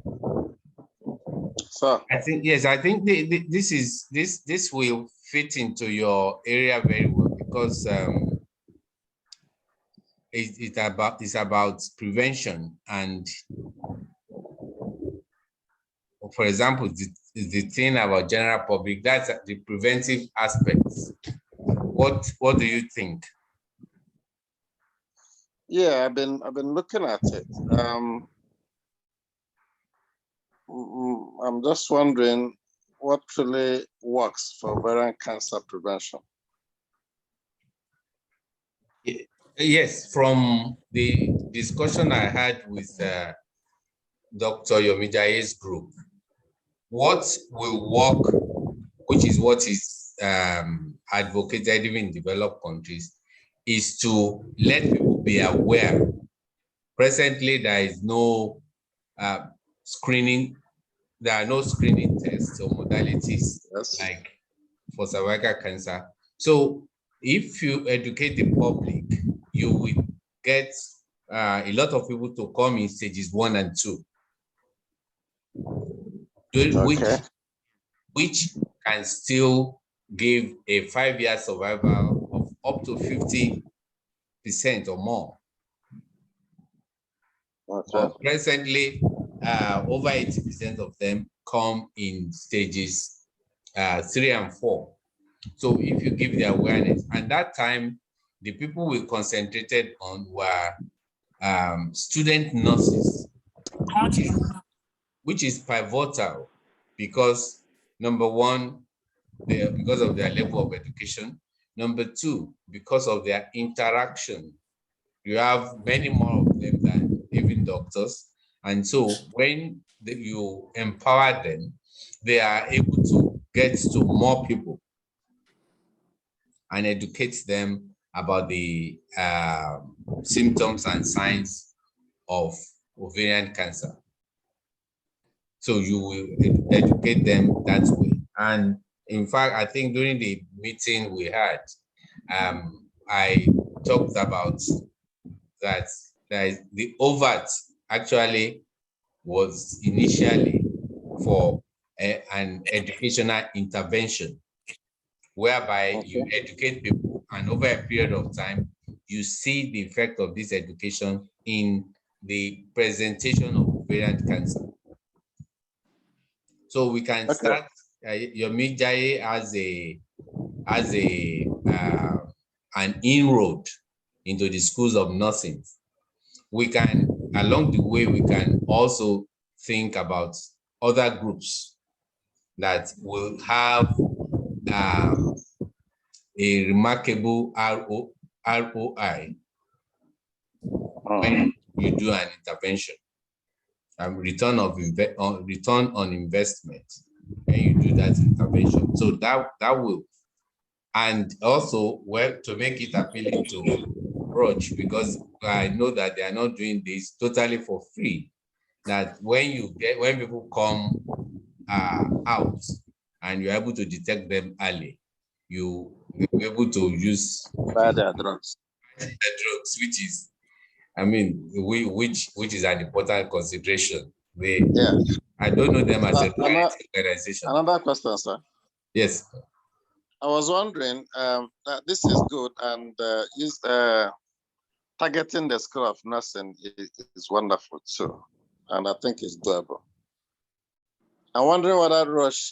Sir. I think yes. I think this will fit into your area very well, because it's about prevention, and for example, the thing about general public, that's the preventive aspects. What do you think? Yeah, I've been looking at it. I'm just wondering what really works for ovarian cancer prevention. Yes, from the discussion I had with Dr. Yomijai's group, what will work, which is what is advocated even in developed countries, is to let people be aware. Presently, there is no screening. There are no screening tests or modalities like for cervical cancer. So if you educate the public, you will get a lot of people to come in stages 1 and 2, which can still give a 5-year survival of up to 50% or more. But presently, over 80% of them come in stages 3 and 4. So if you give the awareness, and that time, the people we concentrated on were student nurses, which is pivotal, because number one, because of their level of education. Number two, because of their interaction. You have many more of them than even doctors. And so when you empower them, they are able to get to more people and educate them about the symptoms and signs of ovarian cancer. So you will educate them that way. And in fact, I think during the meeting we had, I talked about that the OVERT actually was initially for an educational intervention, whereby you educate people, and over a period of time, you see the effect of this education in the presentation of ovarian cancer. So we can start Yomi Jai as an inroad into the schools of nursing. We can, along the way, we can also think about other groups that will have a remarkable ROI when you do an intervention, return on investment when you do that intervention. So that will, and also, well, to make it appealing to Roche, because I know that they are not doing this totally for free. That when people come out and you're able to detect them early, you're able to use Buy their drugs. The drugs, which is, I mean, which is an important consideration. I don't know them as a organization. Another question, sir. Yes. I was wondering, that this is good, and targeting the School of Nursing is wonderful too, and I think it's doable. I'm wondering whether Roche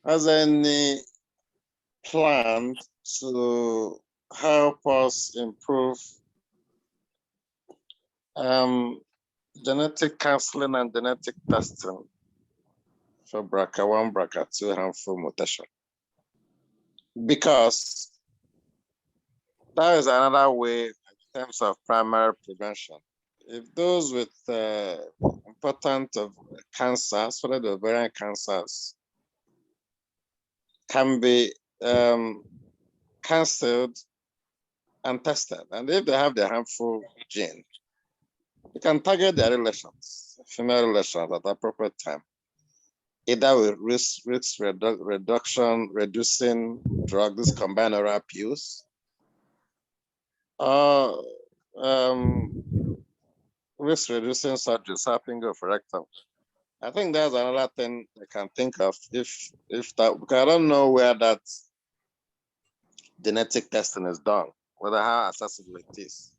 has any plan to help us improve genetic counseling and genetic testing for BRCA1, BRCA2 harmful mutation, because that is another way in terms of primary prevention. If those with important cancers, especially the ovarian cancers, can be cancelled and tested, and if they have the harmful gene, you can target their relations, female relations, at the appropriate time, either with risk reduction, reducing drugs, combined oral pills, or risk reducing surgery, sapping of rectum. I think that's another thing I can think of, if that, because I don't know where that genetic testing is done, whether how accessible it is.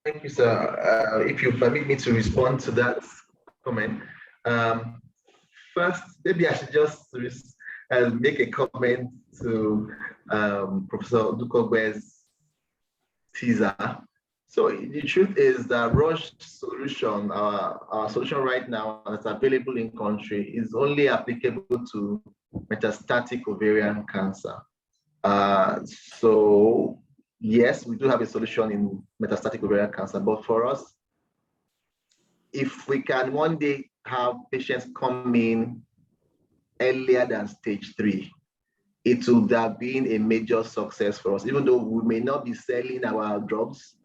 Thank you, sir. If you permit me to respond to that comment. First, maybe I should just make a comment to Professor Dukogbe's teaser. So the truth is that Roche solution, our solution right now that's available in country, is only applicable to metastatic ovarian cancer. So yes, we do have a solution in metastatic ovarian cancer, but for us, if we can one day have patients come in earlier than stage 3, it would have been a major success for us, even though we may not be selling our drugs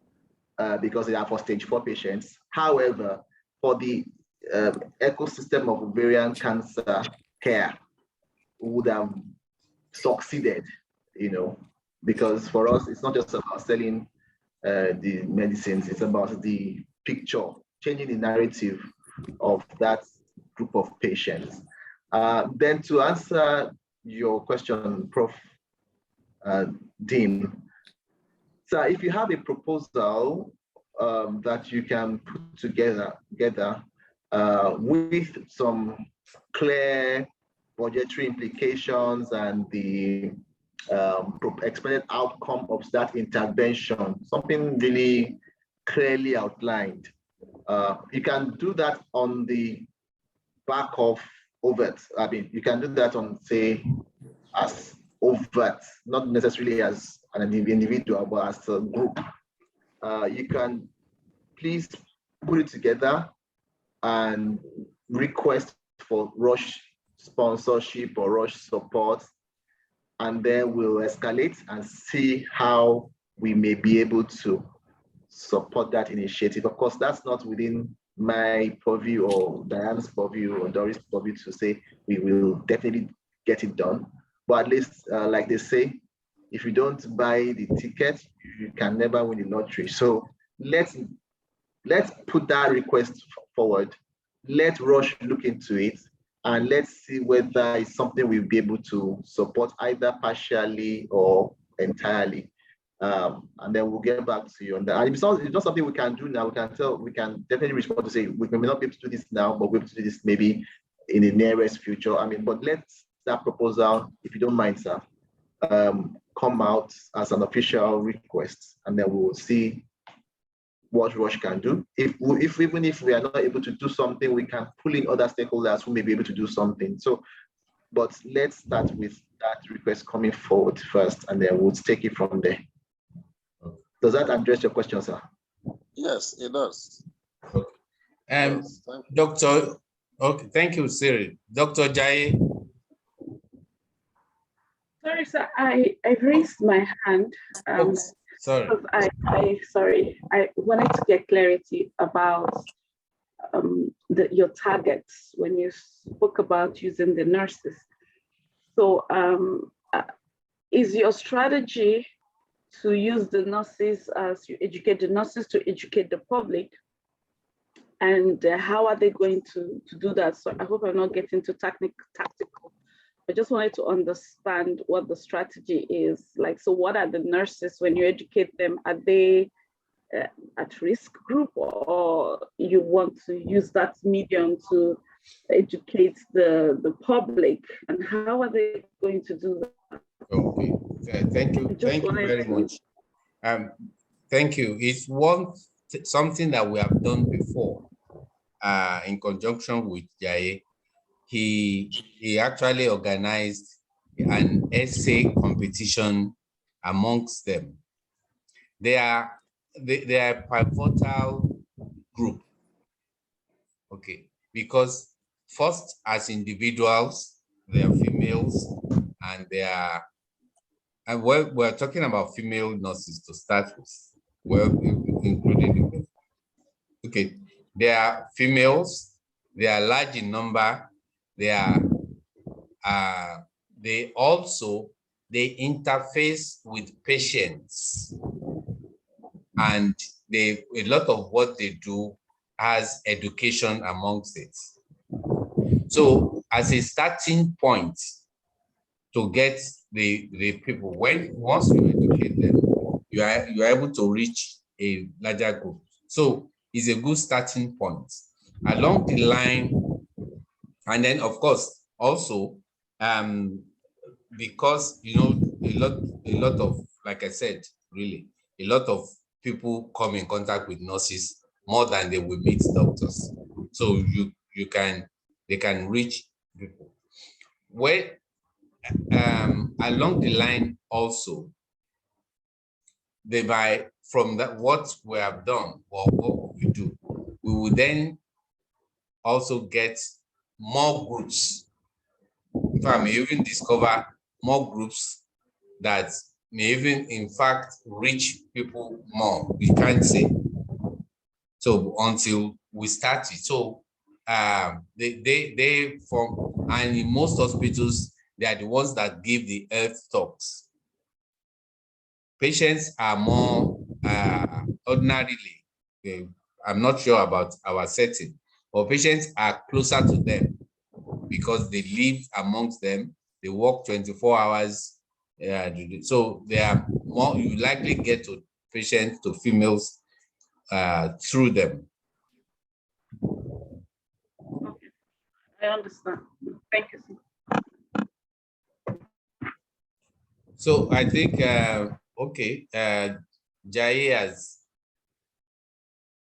because they are for stage 4 patients. However, for the ecosystem of ovarian cancer care, we would have succeeded, because for us, it's not just about selling the medicines, it's about the picture, changing the narrative of that group of patients. Then to answer your question, Prof. Dean, so if you have a proposal that you can put together with some clear budgetary implications and the expected outcome of that intervention, something really clearly outlined, you can do that on the back of OVERT. I mean, you can do that on, say, as OVERT, not necessarily as an individual, but as a group. You can please put it together and request for Roche sponsorship or Roche support, and then we'll escalate and see how we may be able to support that initiative. Of course, that's not within my purview or Diane's purview or Doris' purview to say we will definitely get it done. But at least, like they say, if you don't buy the ticket, you can never win the lottery. So let's put that request forward. Let Roche look into it, and let's see whether it's something we'll be able to support either partially or entirely. And then we'll get back to you on that. And it's not something we can do now. We can definitely respond to say we may not be able to do this now, but we'll be able to do this maybe in the nearest future. I mean, but let's that proposal, if you don't mind, sir, come out as an official request, and then we will see what Rush can do. Even if we are not able to do something, we can pull in other stakeholders who may be able to do something. So, but let's start with that request coming forward first, and then we'll take it from there. Does that address your question, sir? Yes, it does. Okay. Doctor, okay, thank you, Siri. Dr. Jai. Sorry, sir, I raised my hand. Sorry. I wanted to get clarity about your targets when you spoke about using the nurses. So is your strategy to use the nurses as you educate the nurses to educate the public? And how are they going to do that? So I hope I'm not getting too tactical. I just wanted to understand what the strategy is. Like, so what are the nurses, when you educate them, are they at risk group, or you want to use that medium to educate the public, and how are they going to do that? Okay, thank you very much. Thank you. It's something that we have done before in conjunction with Jaye. He actually organized an essay competition amongst them. They are a pivotal group, okay, because first, as individuals, they are females, and we're talking about female nurses to start with, well, including okay, they are females, they are large in number, they interface with patients, and a lot of what they do has education amongst it. So as a starting point to get the people, once you educate them, you are able to reach a larger group. So it's a good starting point. Along the line, and then of course also because a lot of, like I said, really a lot of people come in contact with nurses more than they will meet doctors. So they can reach people. Where along the line also, from that what we have done or what we do, we will then also get more groups. In fact, may even discover more groups that may even, in fact, reach people more. We can't say. So until we start it. So they form, and in most hospitals, they are the ones that give the health talks. Patients are more ordinarily, I'm not sure about our setting, but patients are closer to them because they live amongst them, they work 24 hours. So they are more, you likely get to patients, to females through them. Okay, I understand. Thank you. So I think, okay, Jai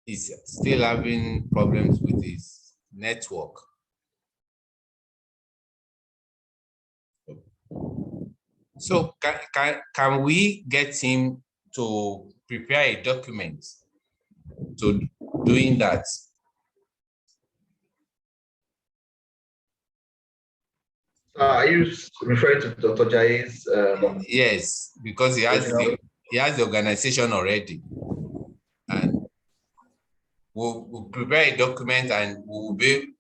is still having problems with his network. So can we get him to prepare a document to doing that? Are you referring to Dr. Jai's? Yes, because he has the organization already, and we'll prepare a document, and we'll be,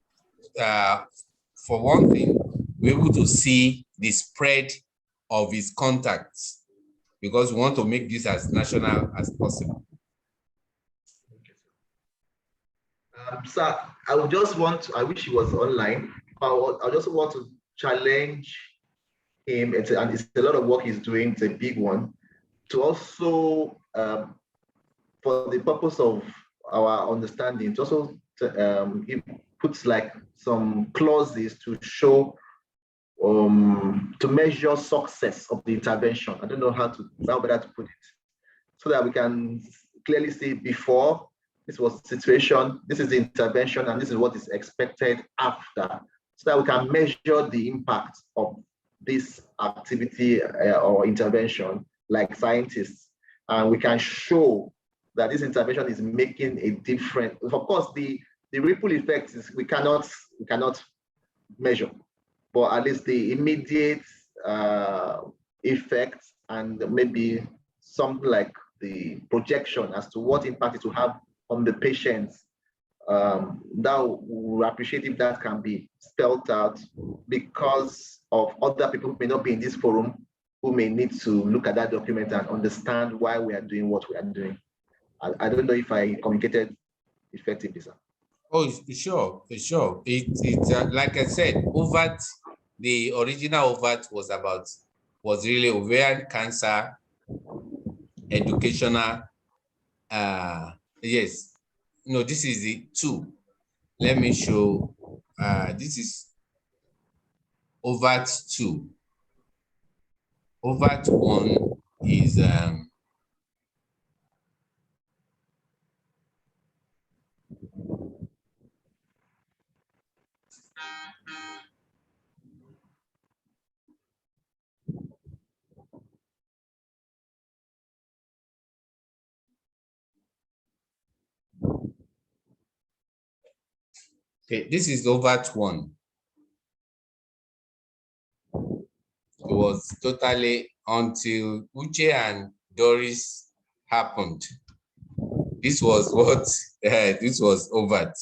for one thing, we're able to see the spread of his contacts, because we want to make this as national as possible. Sir, I would just I wish he was online. I just want to challenge him, and it's a lot of work he's doing, it's a big one, to also, for the purpose of our understanding, to also he puts like some clauses to show to measure success of the intervention. I don't know how better to put it, so that we can clearly see before this was the situation, this is the intervention, and this is what is expected after, so that we can measure the impact of this activity or intervention like scientists, and we can show that this intervention is making a difference. Of course, the ripple effect is we cannot measure, but at least the immediate effect, and maybe something like the projection as to what impact it will have on the patients. That we appreciate if that can be spelled out, because of other people who may not be in this forum, who may need to look at that document and understand why we are doing what we are doing. I don't know if I communicated effectively, sir. Oh, sure. It's like I said, OVERT, the original OVERT was really ovarian cancer, educational. Yes. No, this is the 2. Let me show. This is OVERT 2. OVERT 1 is okay, this is OVERT 1. It was totally until Uche and Doris happened. This was what this was OVERT.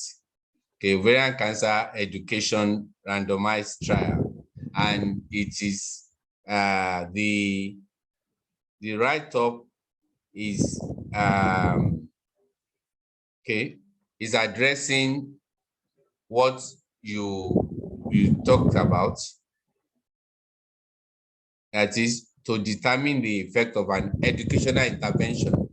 Okay, ovarian cancer education randomized trial, and it is the write-up is okay, is addressing what you talked about. That is to determine the effect of an educational intervention.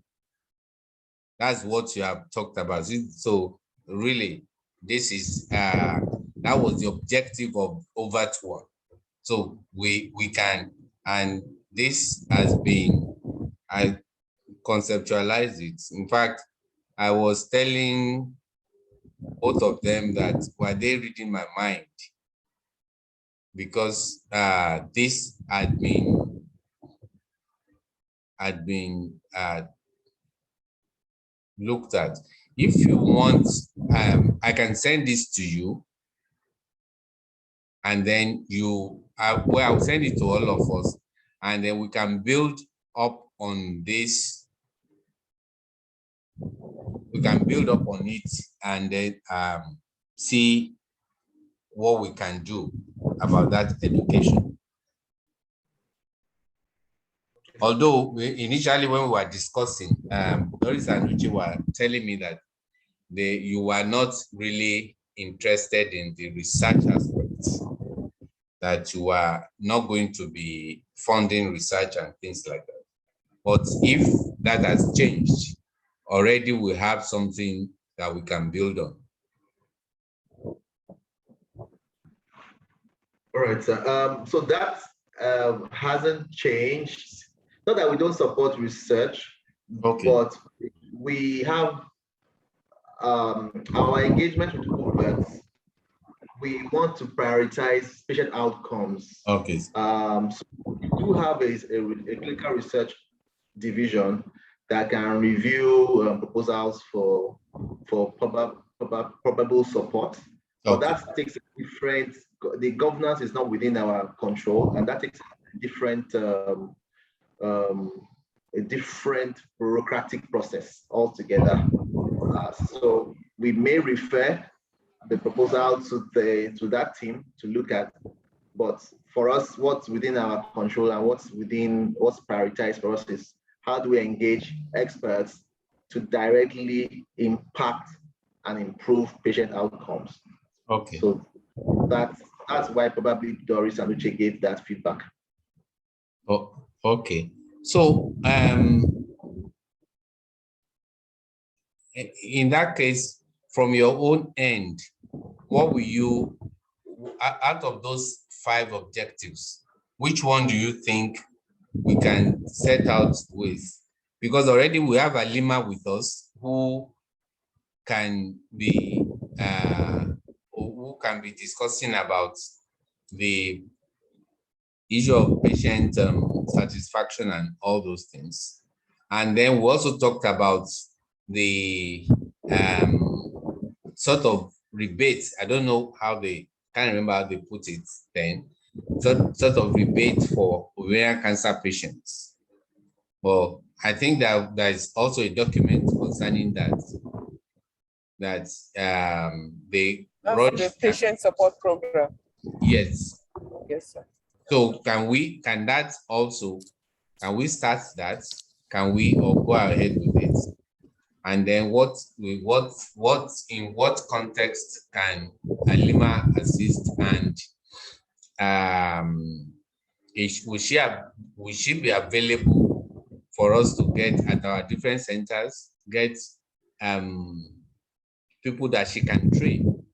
That's what you have talked about. So really, this is that was the objective of OVERT 1. So we can, and this has been, I conceptualized it. In fact, I was telling both of them that were they reading my mind, because this had been looked at. If you want, I can send this to you, and then I'll send it to all of us, and then we can build up on this. We can build up on it, and then see what we can do about that education. Although initially when we were discussing, Doris and Uche were telling me that you were not really interested in the research aspects, that you are not going to be funding research and things like that. But if that has changed, already we have something that we can build on. All right, sir. So that hasn't changed. Not that we don't support research, okay, but we have our engagement with OVERT. We want to prioritize patient outcomes. Okay. So we do have a clinical research division that can review proposals for probable support. But that takes a different, the governance is not within our control, and that takes a different bureaucratic process altogether. So we may refer the proposal to that team to look at, but for us, what's within our control and what's prioritized for us is how do we engage experts to directly impact and improve patient outcomes. Okay. So that's why probably Doris and Uche gave that feedback. Oh, okay. So in that case, from your own end, what will you, out of those 5 objectives. Which one do you think we can set out with? Because already we have Halima with us who can be discussing about the issue of patient satisfaction and all those things. And then we also talked about the sort of rebate. I don't know how they, can't remember how they put it then. Sort of rebate for ovarian cancer patients. Well, I think that there is also a document concerning that. The patient support program. Yes. Yes, sir. So can we start that? Can we or go ahead with it? And then in what context can Halima assist, and will she be available for us to get at our different centers, get people that she can train?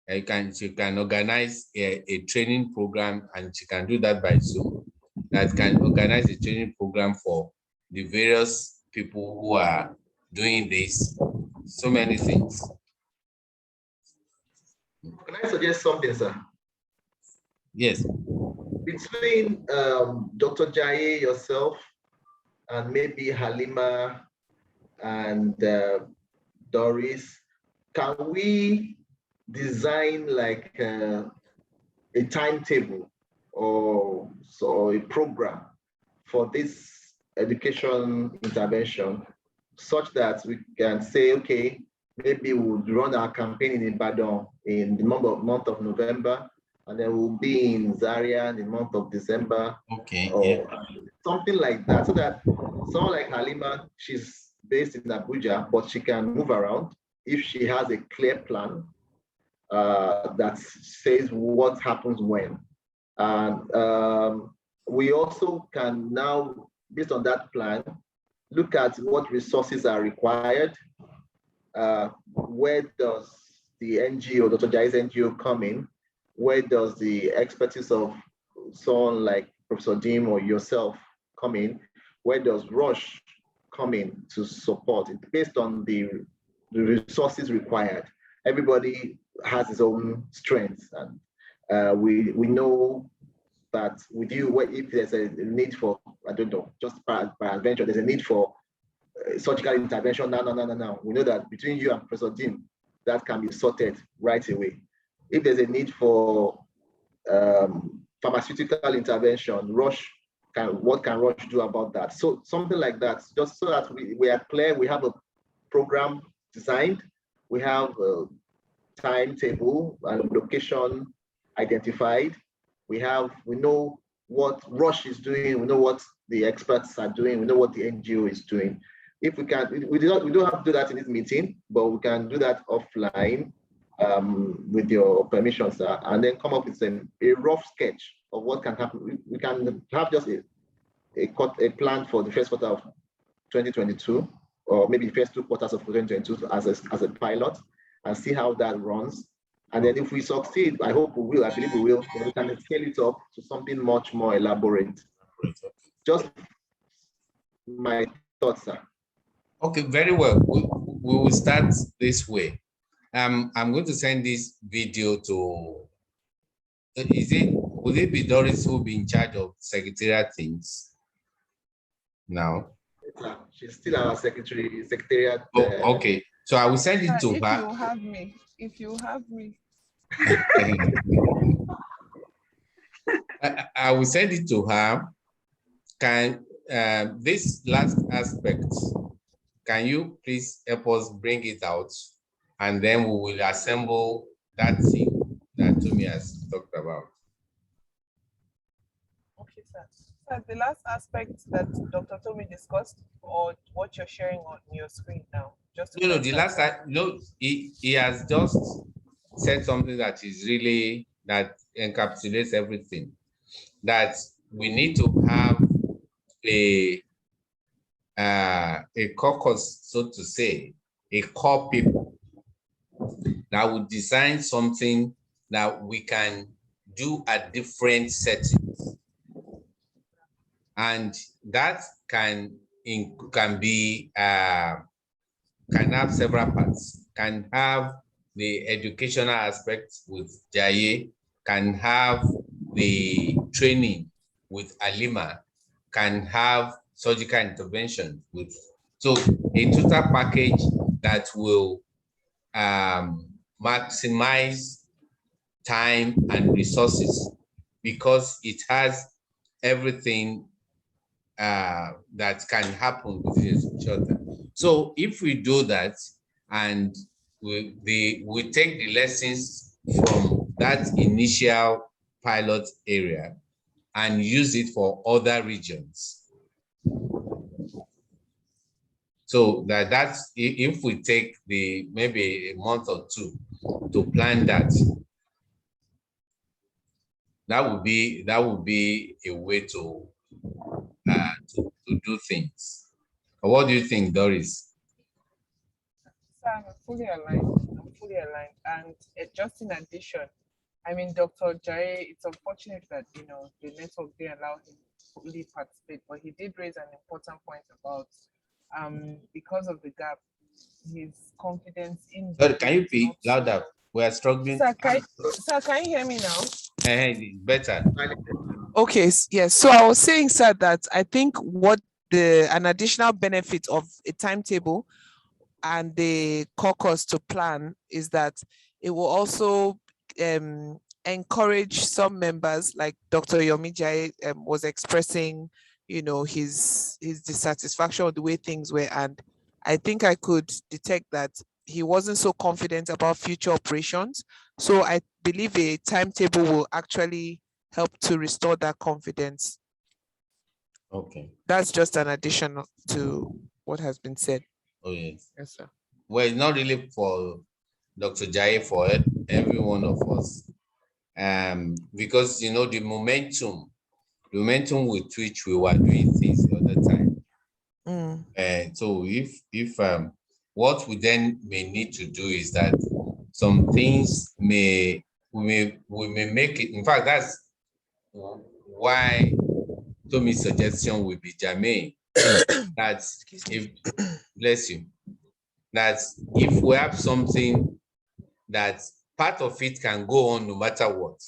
She can organize a training program, and she can do that by Zoom. That can organize a training program for the various people who are doing this. So many things. Can I suggest something, sir? Yes. Between Dr. Jaye, yourself, and maybe Halima and Doris, can we design like a timetable or a program for this education intervention, such that we can say, okay, maybe we'll run our campaign in Ibadan in the month of November, and then we'll be in Zaria in the month of December. Okay. Or yeah. something like that, so that someone like Halima, she's based in Abuja, but she can move around if she has a clear plan that says what happens when. And we also can now, based on that plan, look at what resources are required. Where does the NGO, Dr. Jai's NGO, come in? Where does the expertise of someone like Professor Dim or yourself come in? Where does Rush come in to support it? Based on the resources required. Everybody has his own strengths, and we know that with you, if there's a need for, I don't know, just by adventure, there's a need for surgical intervention. No. We know that between you and Professor Dim, that can be sorted right away. If there's a need for pharmaceutical intervention, what can Rush do about that? So something like that, just so that we are clear, we have a program designed, we have a timetable and location identified, we know what Rush is doing, we know what the experts are doing, we know what the NGO is doing. If we can, we don't have to do that in this meeting, but we can do that offline with your permission, sir, and then come up with a rough sketch of what can happen. We can have just a plan for the first quarter of 2022, or maybe the first 2 quarters of 2022 as a pilot, and see how that runs. And then if we succeed, I hope we will, I believe we will, then we can scale it up to something much more elaborate. Just my thoughts, sir. Okay, very well. We will start this way. I'm going to send this video to, will it be Doris who will be in charge of secretariat things now? She's still our secretariat. Oh, okay. So I will send it to her. If you have me. I will send it to her. Can this last aspect, can you please help us bring it out, and then we will assemble that thing that Tomi has talked about. Okay, sir. So the last aspect that Dr. Tomi discussed, or what you're sharing on your screen now? Just No, the last time, no, he has just said something that is really, that encapsulates everything. That we need to have a caucus, so to say, a core people that would design something that we can do at different settings. And that can have several parts. Can have the educational aspect with Jaye, can have the training with Alima, can have surgical intervention with, so a total package that will maximize time and resources, because it has everything that can happen within each other. So if we do that, and we take the lessons from that initial pilot area and use it for other regions. So that's if we take maybe a month or two to plan that, that would be a way to do things. What do you think, Doris? So I'm fully aligned. And just in addition, I mean, Dr. Jai, it's unfortunate that, the network didn't allow him to fully participate, but he did raise an important point about, because of the gap, his confidence in. Sorry, can you be louder? We are struggling. Sir, can you hear me now? Better. Okay, yes. So I was saying, sir, that I think an additional benefit of a timetable and the caucus to plan is that it will also encourage some members, like Dr. Yomijai was expressing, his dissatisfaction with the way things were. And I think I could detect that he wasn't so confident about future operations. So I believe a timetable will actually help to restore that confidence. Okay. That's just an addition to what has been said. Oh, yes. Yes, sir. Well, it's not really for Dr. Jai, for every one of us. Because, the momentum with which we were doing things the other time. And so if what we then may need to do is that some things we may make it. In fact, that's why Tommy's suggestion will be germane. That bless you, that if we have something that part of it can go on no matter what,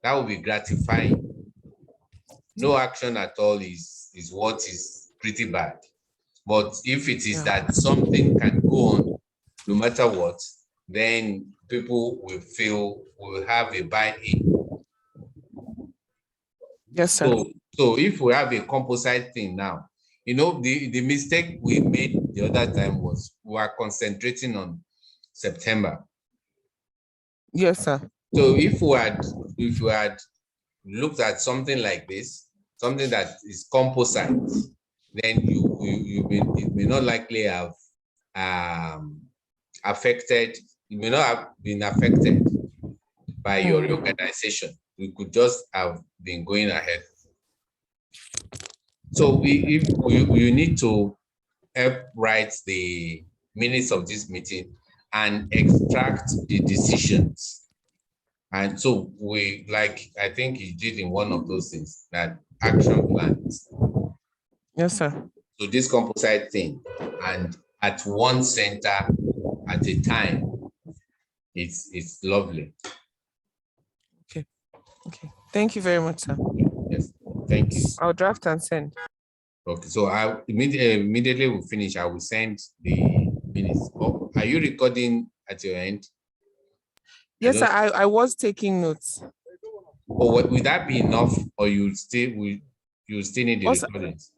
that will be gratifying. No action at all is what is pretty bad. But if it is that something can go on no matter what, then people will have a buy-in. Yes, sir. So if we have a composite thing now, the mistake we made the other time was we were concentrating on September. Yes, sir. So if we had looked at something like this, something that is composite, then it may not likely have affected. It may not have been affected by your reorganization. We could just have been going ahead. So you need to help write the minutes of this meeting and extract the decisions. And so I think you did in one of those things, that action plans. Yes, sir. So this composite thing, and at one center at a time, it's lovely. Okay. Thank you very much, sir. Yes, thank you. I'll draft and send. Okay, so I immediately will finish. I will send the minutes. Oh, are you recording at your end? Yes, sir. I was taking notes. Or would that be enough, or you still need the recordings?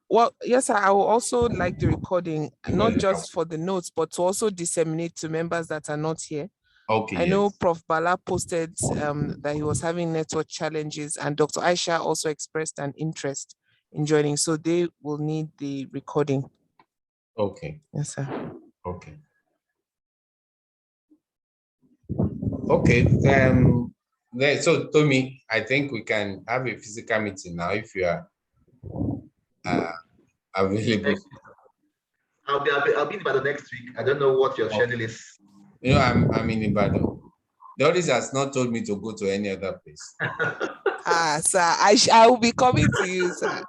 Well, yes, sir. I will also like the recording, not just for the notes, but to also disseminate to members that are not here. Okay. I know Prof. Bala posted that he was having network challenges, and Dr. Aisha also expressed an interest in joining, so they will need the recording. Okay. Yes, sir. Okay. Okay. So Tommy, I think we can have a physical meeting now if you are available. I'll be in Ibadan next week. I don't know what your schedule is. I'm in Ibadan. Doris has not told me to go to any other place. Sir, I will be coming to you, sir.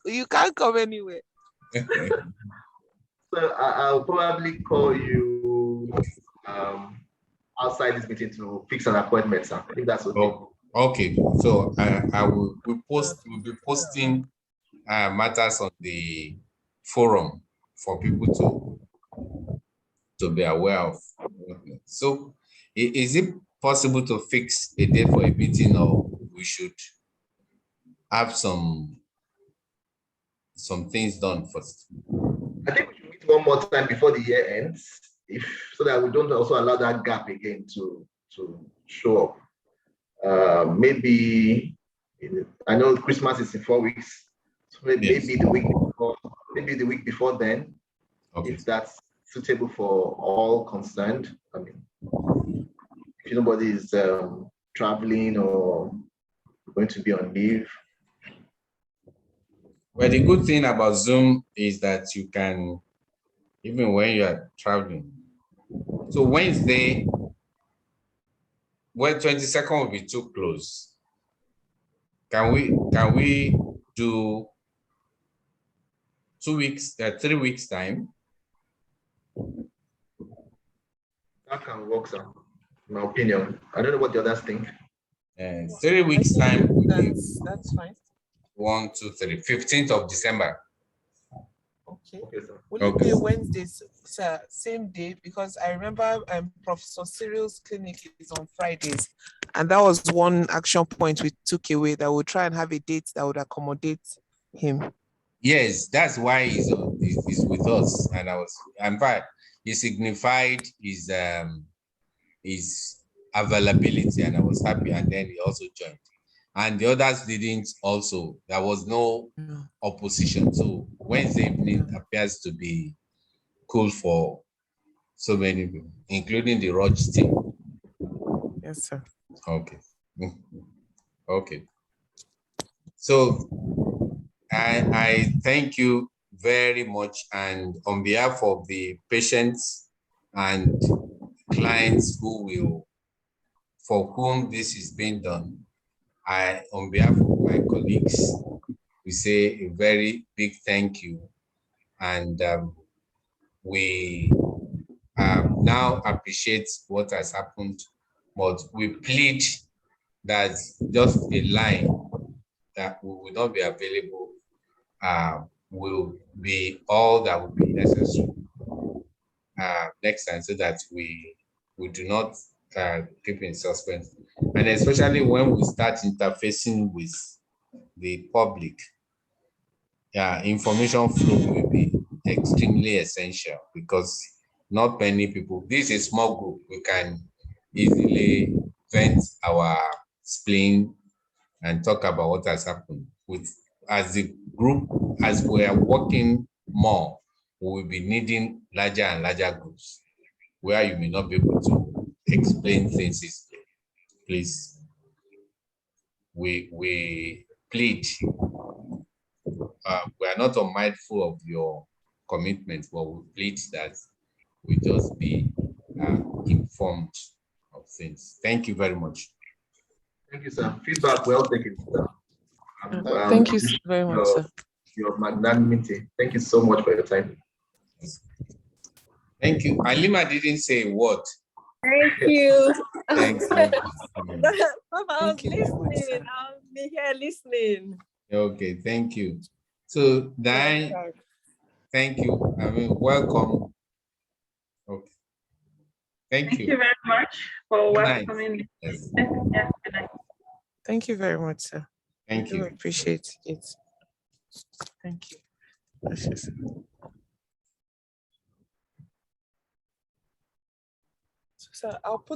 You can't come anywhere. So I'll probably call you outside this meeting to fix an appointment, sir. If that's okay. Oh, okay. So we'll be posting matters on the forum for people to be aware of. So is it possible to fix a date for a meeting, or we should have some things done first? I think we should meet one more time before the year ends, so that we don't also allow that gap again to show up. Maybe I know Christmas is in 4 weeks, so maybe the week before then, okay, if that's suitable for all concerned. I mean, if nobody is traveling or going to be on leave. Well, the good thing about Zoom is that you can, even when you are traveling. So Wednesday, well, 22nd will be too close. Can we do 2 weeks, 3 weeks time? That can work, sir. In my opinion. I don't know what the others think. 3 weeks time. That's fine. 1, 2, 3, 15th of December. Okay. Sir. Will it be Wednesdays, sir, same day? Because I remember Professor Cyril's clinic is on Fridays, and that was one action point we took away, that we'll try and have a date that would accommodate him. Yes, that's why he's with us, and in fact, he signified his availability, and I was happy, and then he also joined. And the others didn't also. There was no opposition. So Wednesday evening appears to be cool for so many people, including the Roche team. Yes, sir. Okay. Okay. So I thank you very much. And on behalf of the patients and clients for whom this is being done, on behalf of my colleagues, we say a very big thank you. And we now appreciate what has happened, but we plead that just a line that we will not be available will be all that will be necessary next time, so that we do not keep in suspense. And especially when we start interfacing with the public, information flow will be extremely essential, because not many people, this is a small group, we can easily vent our spleen and talk about what has happened. As the group, as we are working more, we will be needing larger and larger groups where you may not be able to explain things easily. Please, we plead. We are not unmindful of your commitment, but we plead that we just be informed of things. Thank you very much. Thank you, sir. Feedback well taken, sir. Thank you very much, sir. Your magnanimity. Thank you so much for your time. Thank you. Alima didn't say a word. Thank you. Thank you. Papa, I was listening. I'll be here listening. Okay, thank you. So, Diane, thank you. I mean, welcome. Okay. Thank you. Thank you very much for welcoming me. Yes. Yeah, good night. Thank you very much, sir. Thank you. I appreciate it. Thank you. Yes. So, sir, I'll put